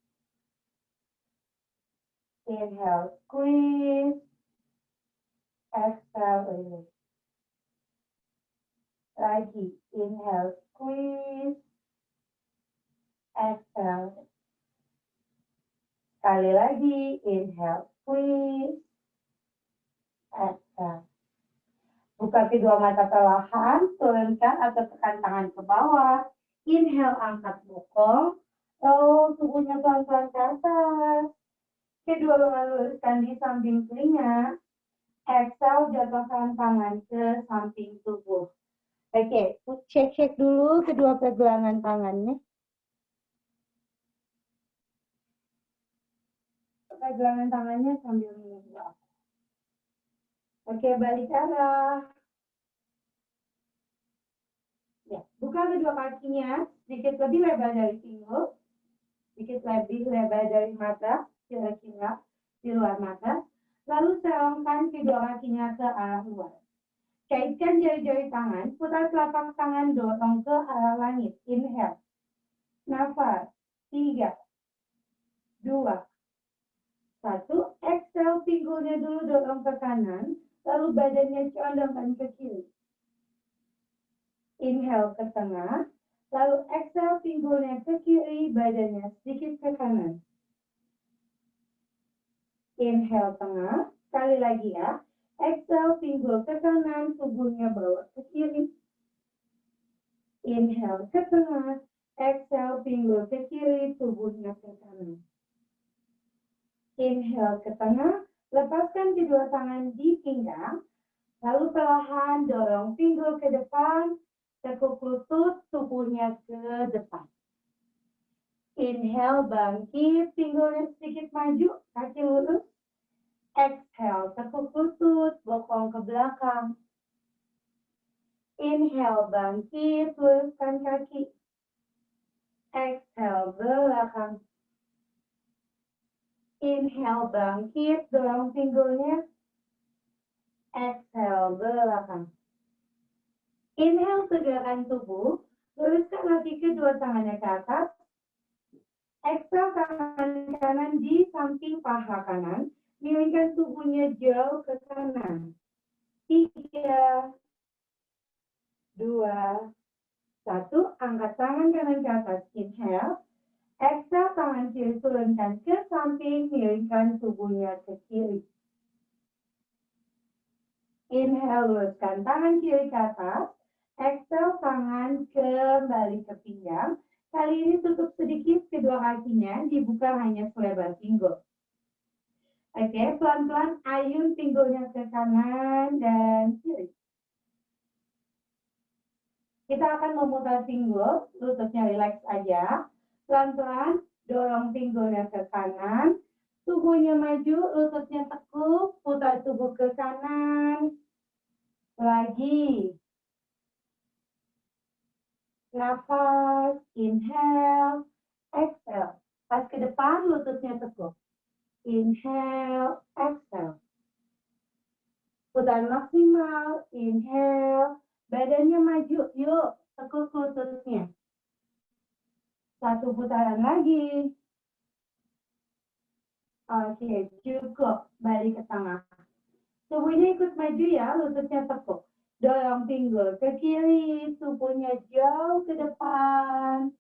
Inhale, squeeze, exhale, release. Lagi, inhale, squeeze, exhale. Sekali lagi, inhale, squeeze, exhale. Buka kedua mata perlahan, turunkan atau tekan tangan ke bawah. Inhale, angkat bokong. Lalu tubuhnya pelan-pelan ke atas. Kedua lengan luruskan di samping telinga. Exhale, jatuhkan tangan ke samping tubuh. Oke, cek dulu kedua pergelangan tangannya. Pergelangan tangannya sambil menunggu. Oke, balik arah. Ya, buka kedua kakinya sedikit lebih lebar dari pinggul, sedikit lebih lebar dari mata, kira-kira di luar mata. Lalu serongkan kedua kakinya ke arah luar. Kaitkan jari-jari tangan, putar telapak tangan, dorong ke arah langit. Inhale. Nafas. 3, 2, 1. Exhale, pinggulnya dulu dorong ke kanan, lalu badannya condongkan ke kiri. Inhale ke tengah, lalu exhale, pinggulnya ke kiri, badannya sedikit ke kanan. Inhale tengah, sekali lagi ya. Exhale, pinggul ke kanan, tubuhnya bawa ke kiri. Inhale ke tengah, exhale, pinggul ke kiri, tubuhnya ke kanan. Inhale ke tengah, lepaskan kedua tangan di pinggang, lalu perlahan dorong pinggul ke depan, tekuk lutut, tubuhnya ke depan. Inhale, bangkit, pinggulnya sedikit maju, kaki lurus. Exhale, tekuk lutut, bokong ke belakang. Inhale, bangkit, luruskan kaki. Exhale, belakang. Inhale, bangkit, dorong pinggulnya. Exhale, belakang. Inhale, tegakkan tubuh, luruskan kaki kedua tangannya ke atas. Exhale, tangan kanan di samping paha kanan. Miringkan tubuhnya jauh ke kanan. 3, 2, 1. Angkat tangan kanan ke atas. Inhale. Exhale, tangan kiri turunkan ke samping. Miringkan tubuhnya ke kiri. Inhale, luruskan tangan kiri ke atas. Exhale, tangan kembali ke pinggang. Kali ini tutup sedikit kedua kakinya. Dibuka hanya selebar pinggul. Oke, pelan-pelan ayun pinggulnya ke kanan dan kiri. Kita akan memutar pinggul, lututnya rileks aja. Pelan-pelan dorong pinggulnya ke kanan, tubuhnya maju, lututnya tekuk, putar tubuh ke kanan. Lagi. Nafas, inhale, exhale. Pas ke depan, lututnya tekuk. Inhale, exhale. Putar maksimal, inhale. Badannya maju, yuk, tekuk lututnya. 1 putaran lagi. Oke, cukup. Balik ke tengah. Tubuhnya ikut maju ya, lututnya tekuk. Dorong pinggul ke kiri, tubuhnya jauh ke depan.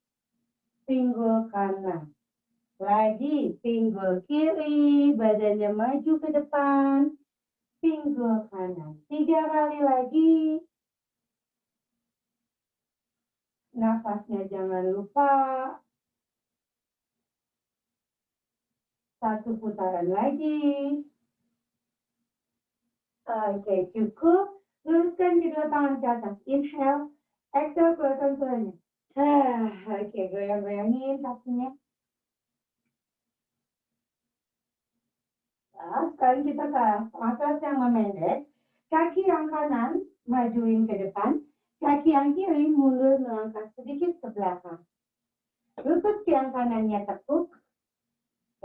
Pinggul kanan. Lagi, pinggul kiri, badannya maju ke depan. Pinggul kanan. 3 kali lagi. Nafasnya jangan lupa. 1 putaran lagi. Oke, cukup. Luruskan kedua tangan ke atas. Inhale. Exhale, keluarkan suaranya. Oke, goyang-goyangin kakinya. Nah, sekarang kita ke massage yang memendek. Kaki yang kanan majuin ke depan. Kaki yang kiri mundur melangkah sedikit ke belakang. Lutut yang kanannya tekuk.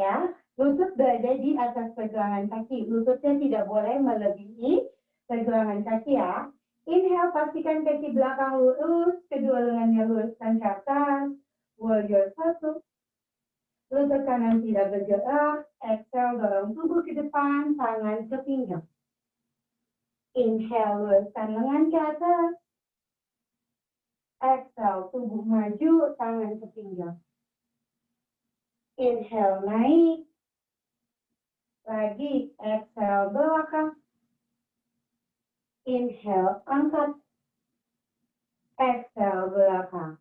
Ya, lutut berada di atas pergelangan kaki. Lututnya tidak boleh melebihi pergelangan kaki ya. Inhale, pastikan kaki belakang lurus, kedua lengannya luruskan ke atas. Warrior 1. Lutut kanan tidak bergerak. Exhale, dorong tubuh ke depan, tangan ke pinggang. Inhale, luruskan lengan ke atas. Exhale, tubuh maju, tangan ke pinggang. Inhale, naik. Lagi, exhale, belakang. Inhale, angkat. Exhale, belakang.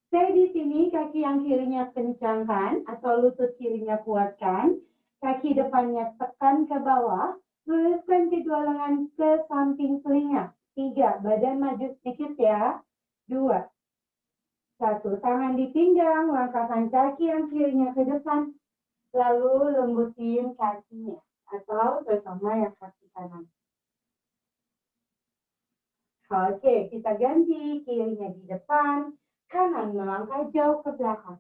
Stay di sini, kaki yang kirinya kencangkan atau lutut kirinya kuatkan. Kaki depannya tekan ke bawah. Luruskan kedua lengan ke samping telinga. 3, badan maju sedikit ya. 2, 1, tangan di pinggang, langkahkan kaki yang kirinya ke depan. Lalu lembutin kakinya atau terutama yang kaki kanan. Oke, kita ganti kirinya di depan, Kanan melangkah jauh ke belakang.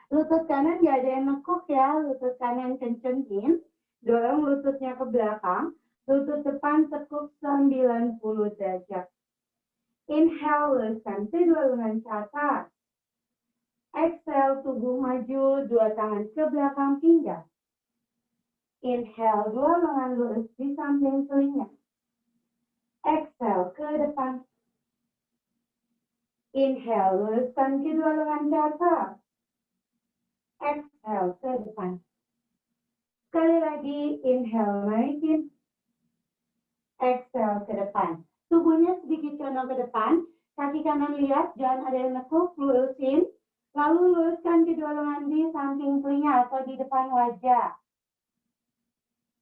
Lutut kanan nggak ada yang nekuk ya, lutut kanan kencengin, dorong lututnya ke belakang, lutut depan tekuk 90 derajat. Inhale, luruskan kedua lengan ke atas. Exhale, tubuh maju, dua tangan ke belakang pinggang. Inhale, dua lengan lurus di samping telinga. Exhale, ke depan. Inhale, luruskan kedua lengan ke atas. Exhale, ke depan. Sekali lagi, inhale, naikin. Exhale, ke depan. Tubuhnya sedikit condong ke depan. Kaki kanan lihat, jangan ada yang nekuk, lurusin. Lalu luruskan kedua lengan di samping telinga atau di depan wajah.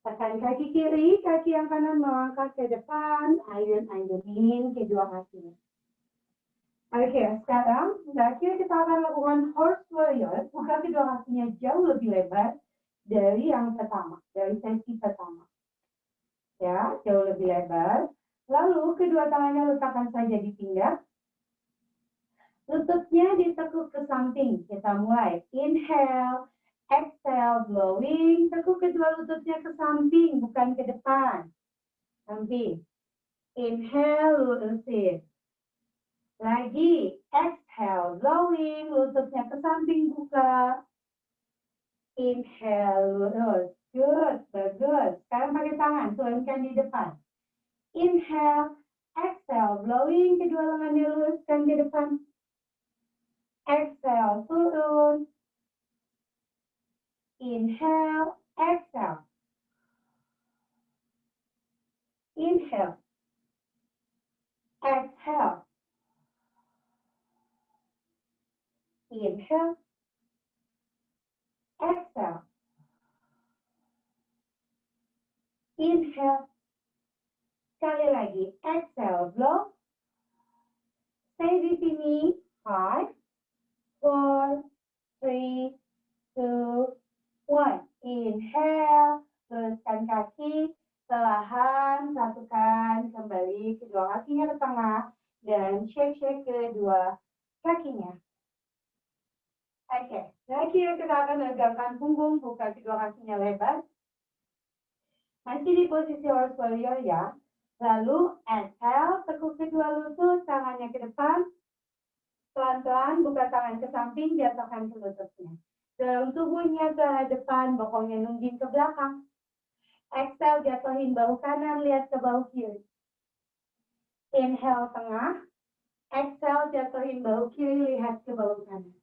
Tekan kaki kiri, kaki yang kanan melangkah ke depan, ayun-ayunin kedua kakinya. Oke, sekarang terakhir kita akan lakukan horse warrior. Buka kedua kakinya jauh lebih lebar dari yang pertama, dari sesi pertama. Ya, jauh lebih lebar. Lalu kedua tangannya letakkan saja di pinggang. Lututnya ditekuk ke samping. Kita mulai. Inhale, exhale, blowing. Tekuk kedua lututnya ke samping, bukan ke depan. Samping. Inhale, lurusin. Lagi, exhale, blowing, lututnya ke samping, buka. Inhale, lurus. Good, bagus. Sekarang pakai tangan, turunkan di depan. Inhale, exhale, blowing, kedua lengannya luruskan ke depan. Exhale, turun. Inhale, exhale. Inhale, exhale. Inhale, exhale. Inhale. Sekali lagi, exhale, blow. Stay di sini. 5, 4, 3, 2, 1. Inhale, luruskan kaki, perlahan satukan kembali kedua kakinya ke tengah dan shake kedua kakinya. Oke, terakhir kita akan regangkan punggung, buka kedua kakinya lebar. Masih di posisi horse warrior ya. Lalu exhale, tekuk kedua lutut, tangannya ke depan. Pelan-pelan buka tangan ke samping, jatuhkan ke lututnya. Dorong tubuhnya ke depan, bokongnya nungging ke belakang. Exhale, jatuhin bahu kanan, lihat ke bahu kiri. Inhale tengah. Exhale, jatuhin bahu kiri, lihat ke bahu kanan.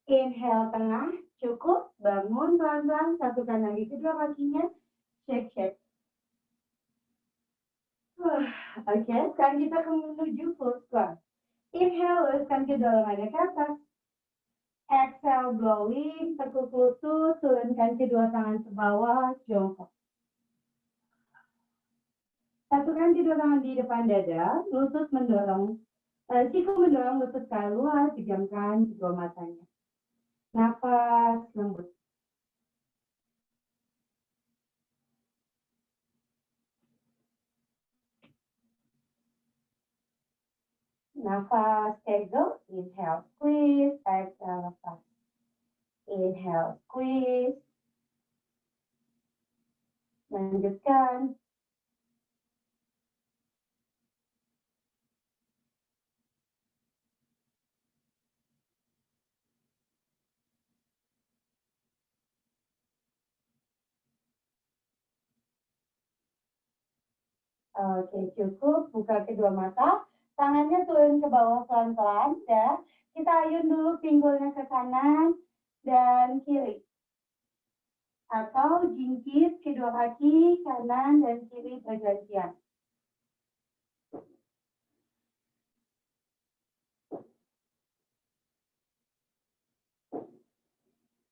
Inhale tengah, cukup, bangun pelan-pelan, satukan lagi kedua kakinya, shake. Oke, sekarang kita akan menuju full squat. Inhale, luruskan kedua lengannya ke atas. Exhale, blowing, tekuk lutut, turunkan kedua tangan ke bawah, jongkok. Satukan kedua tangan di depan dada, lutut mendorong, siku mendorong lutut keluar, pejamkan kedua matanya. Nafas lembut. Nafas kegel, inhale, squeeze, exhale, lepas. Inhale, squeeze. Lanjutkan. Oke, cukup. Buka kedua mata. Tangannya turun ke bawah pelan-pelan. Ya. Kita ayun dulu pinggulnya ke kanan dan kiri. Atau jingkit kedua kaki, kanan dan kiri bergantian.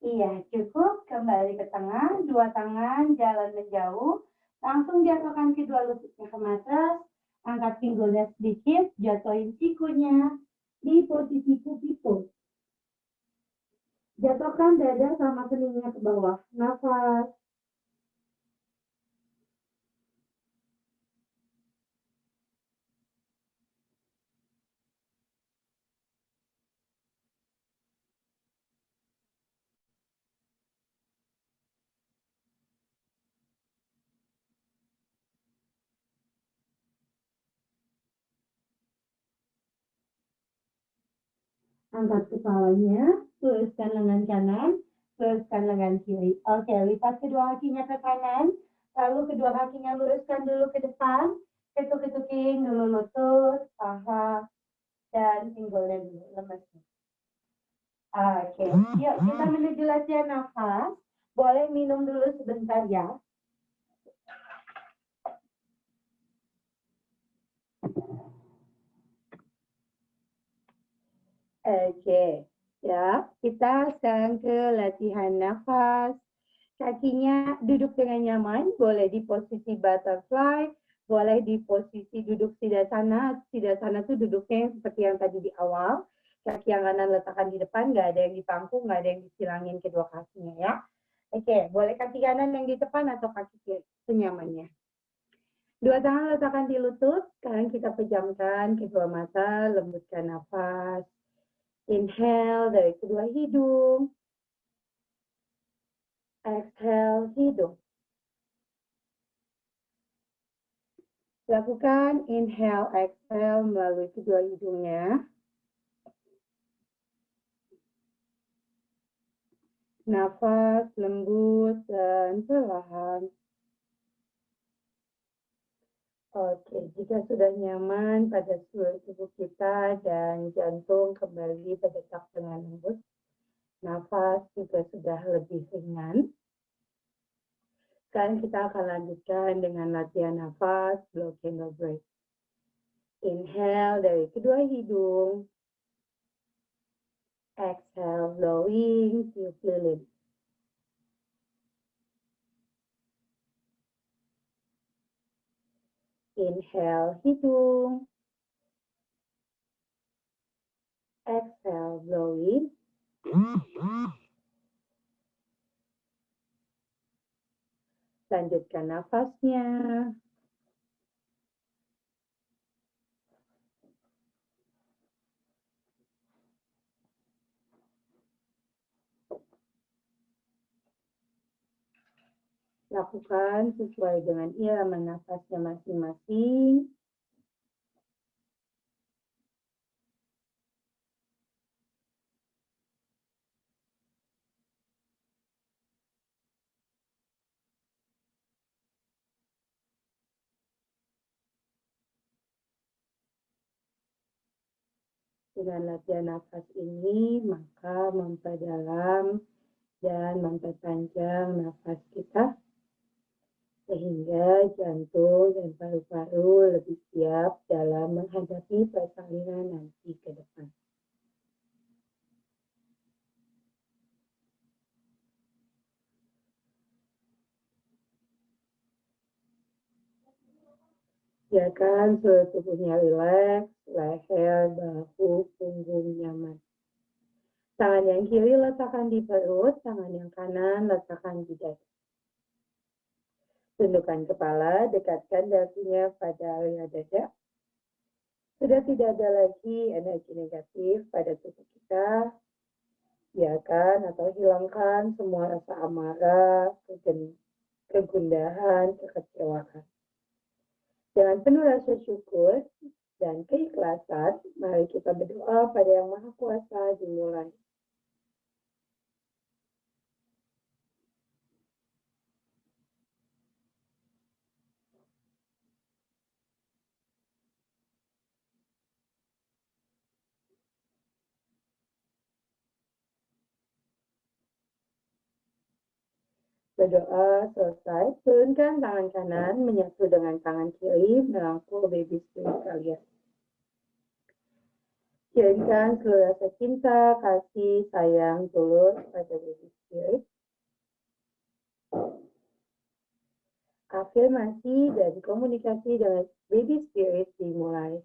Iya, cukup. Kembali ke tengah. Dua tangan jalan menjauh. Langsung jatuhkan kedua lututnya ke matras. Angkat pinggulnya sedikit. Jatuhin sikunya di posisi pupitu. Jatuhkan dada sama keningnya ke bawah. Nafas. Angkat kepalanya, luruskan lengan kanan, luruskan lengan kiri. Oke, lipat kedua kakinya ke kanan, lalu kedua kakinya luruskan dulu ke depan, ketuk-ketukin dulu lutut, paha, dan pinggulnya dulu, lemesin. Oke, yuk kita menuju latihan nafas. Boleh minum dulu sebentar ya. Oke, ya kita sekarang ke latihan nafas. Kakinya duduk dengan nyaman, boleh di posisi butterfly, boleh di posisi duduk siddhasana. Siddhasana itu duduknya seperti yang tadi di awal. Kaki yang kanan letakkan di depan, nggak ada yang di pangku, nggak ada yang disilangin kedua kakinya ya. Oke, boleh kaki kanan yang di depan atau kaki kiri, senyamannya. Dua tangan letakkan di lutut, sekarang kita pejamkan kedua mata, lembutkan nafas. Inhale dari kedua hidung. Exhale hidung. Lakukan inhale, exhale melalui kedua hidungnya. Nafas lembut dan perlahan. Oke, jika sudah nyaman pada seluruh tubuh kita dan jantung kembali berdetak dengan lembut, nafas juga sudah lebih ringan. Sekarang kita akan lanjutkan dengan latihan nafas blow candle breath. Inhale dari kedua hidung. Exhale, blowing, tiup lilin. Inhale, hidung. Exhale, blowing. Lanjutkan nafasnya. Lakukan sesuai dengan irama nafasnya masing-masing. Dengan latihan nafas ini, maka memperdalam dan memperpanjang nafas kita, sehingga jantung dan paru-paru lebih siap dalam menghadapi persalinan nanti ke depan. Biarkan seluruh tubuhnya rileks, leher, bahu, punggung nyaman. Tangan yang kiri letakkan di perut, tangan yang kanan letakkan di dada. Tundukkan kepala, dekatkan dagunya pada area dada. Sudah tidak ada lagi energi negatif pada tubuh kita. Biarkan atau hilangkan semua rasa amarah, kegundahan, kekecewaan. Dengan penuh rasa syukur dan keikhlasan, mari kita berdoa pada Yang Maha Kuasa dimulai. Berdoa selesai, turunkan tangan kanan menyatu dengan tangan kiri merangkul baby spirit kalian. Kirimkan seluruh rasa cinta, kasih, sayang, tulus pada baby spirit. Afirmasi dan komunikasi dengan baby spirit dimulai.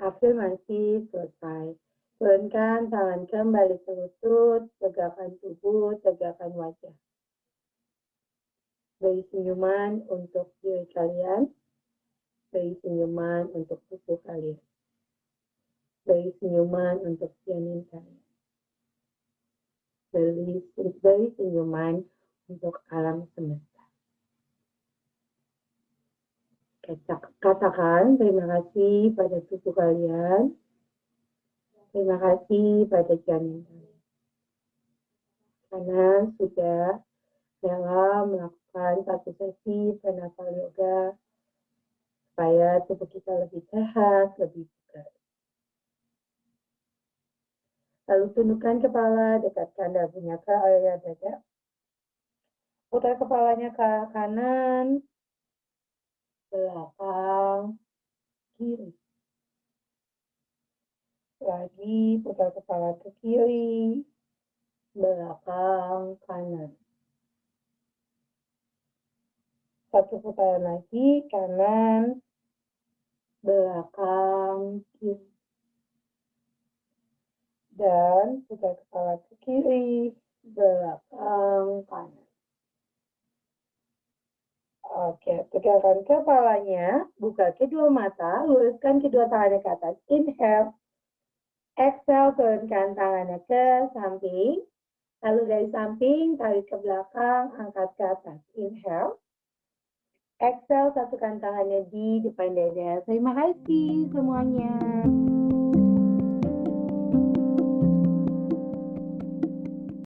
Afirmasi selesai. Turunkan tangan kembali ke lutut, tegakkan tubuh, tegakkan wajah. Beri senyuman untuk diri kalian. Beri senyuman untuk tubuh kalian. Beri senyuman untuk janin kalian. beri senyuman untuk alam semesta. Katakan terima kasih pada tubuh kalian. Terima kasih pada janin kalian. Karena sudah rela melakukan satu sesi prenatal yoga supaya tubuh kita lebih sehat, lebih bugar. Lalu tundukkan kepala, dekatkan dagunya ke area dada. Putar kepalanya ke kanan, belakang, kiri. Lagi putar kepala ke kiri, belakang, kanan. Satu putaran lagi, kanan, belakang, kiri. Dan putar kepala ke kiri, belakang, kanan. Oke, tegakkan kepalanya, buka kedua mata, luruskan kedua tangannya ke atas. Inhale. Exhale, turunkan tangannya ke samping. Lalu dari samping, tarik ke belakang, angkat ke atas. Inhale. Exhale, satukan tangannya di depan dada. Terima kasih semuanya.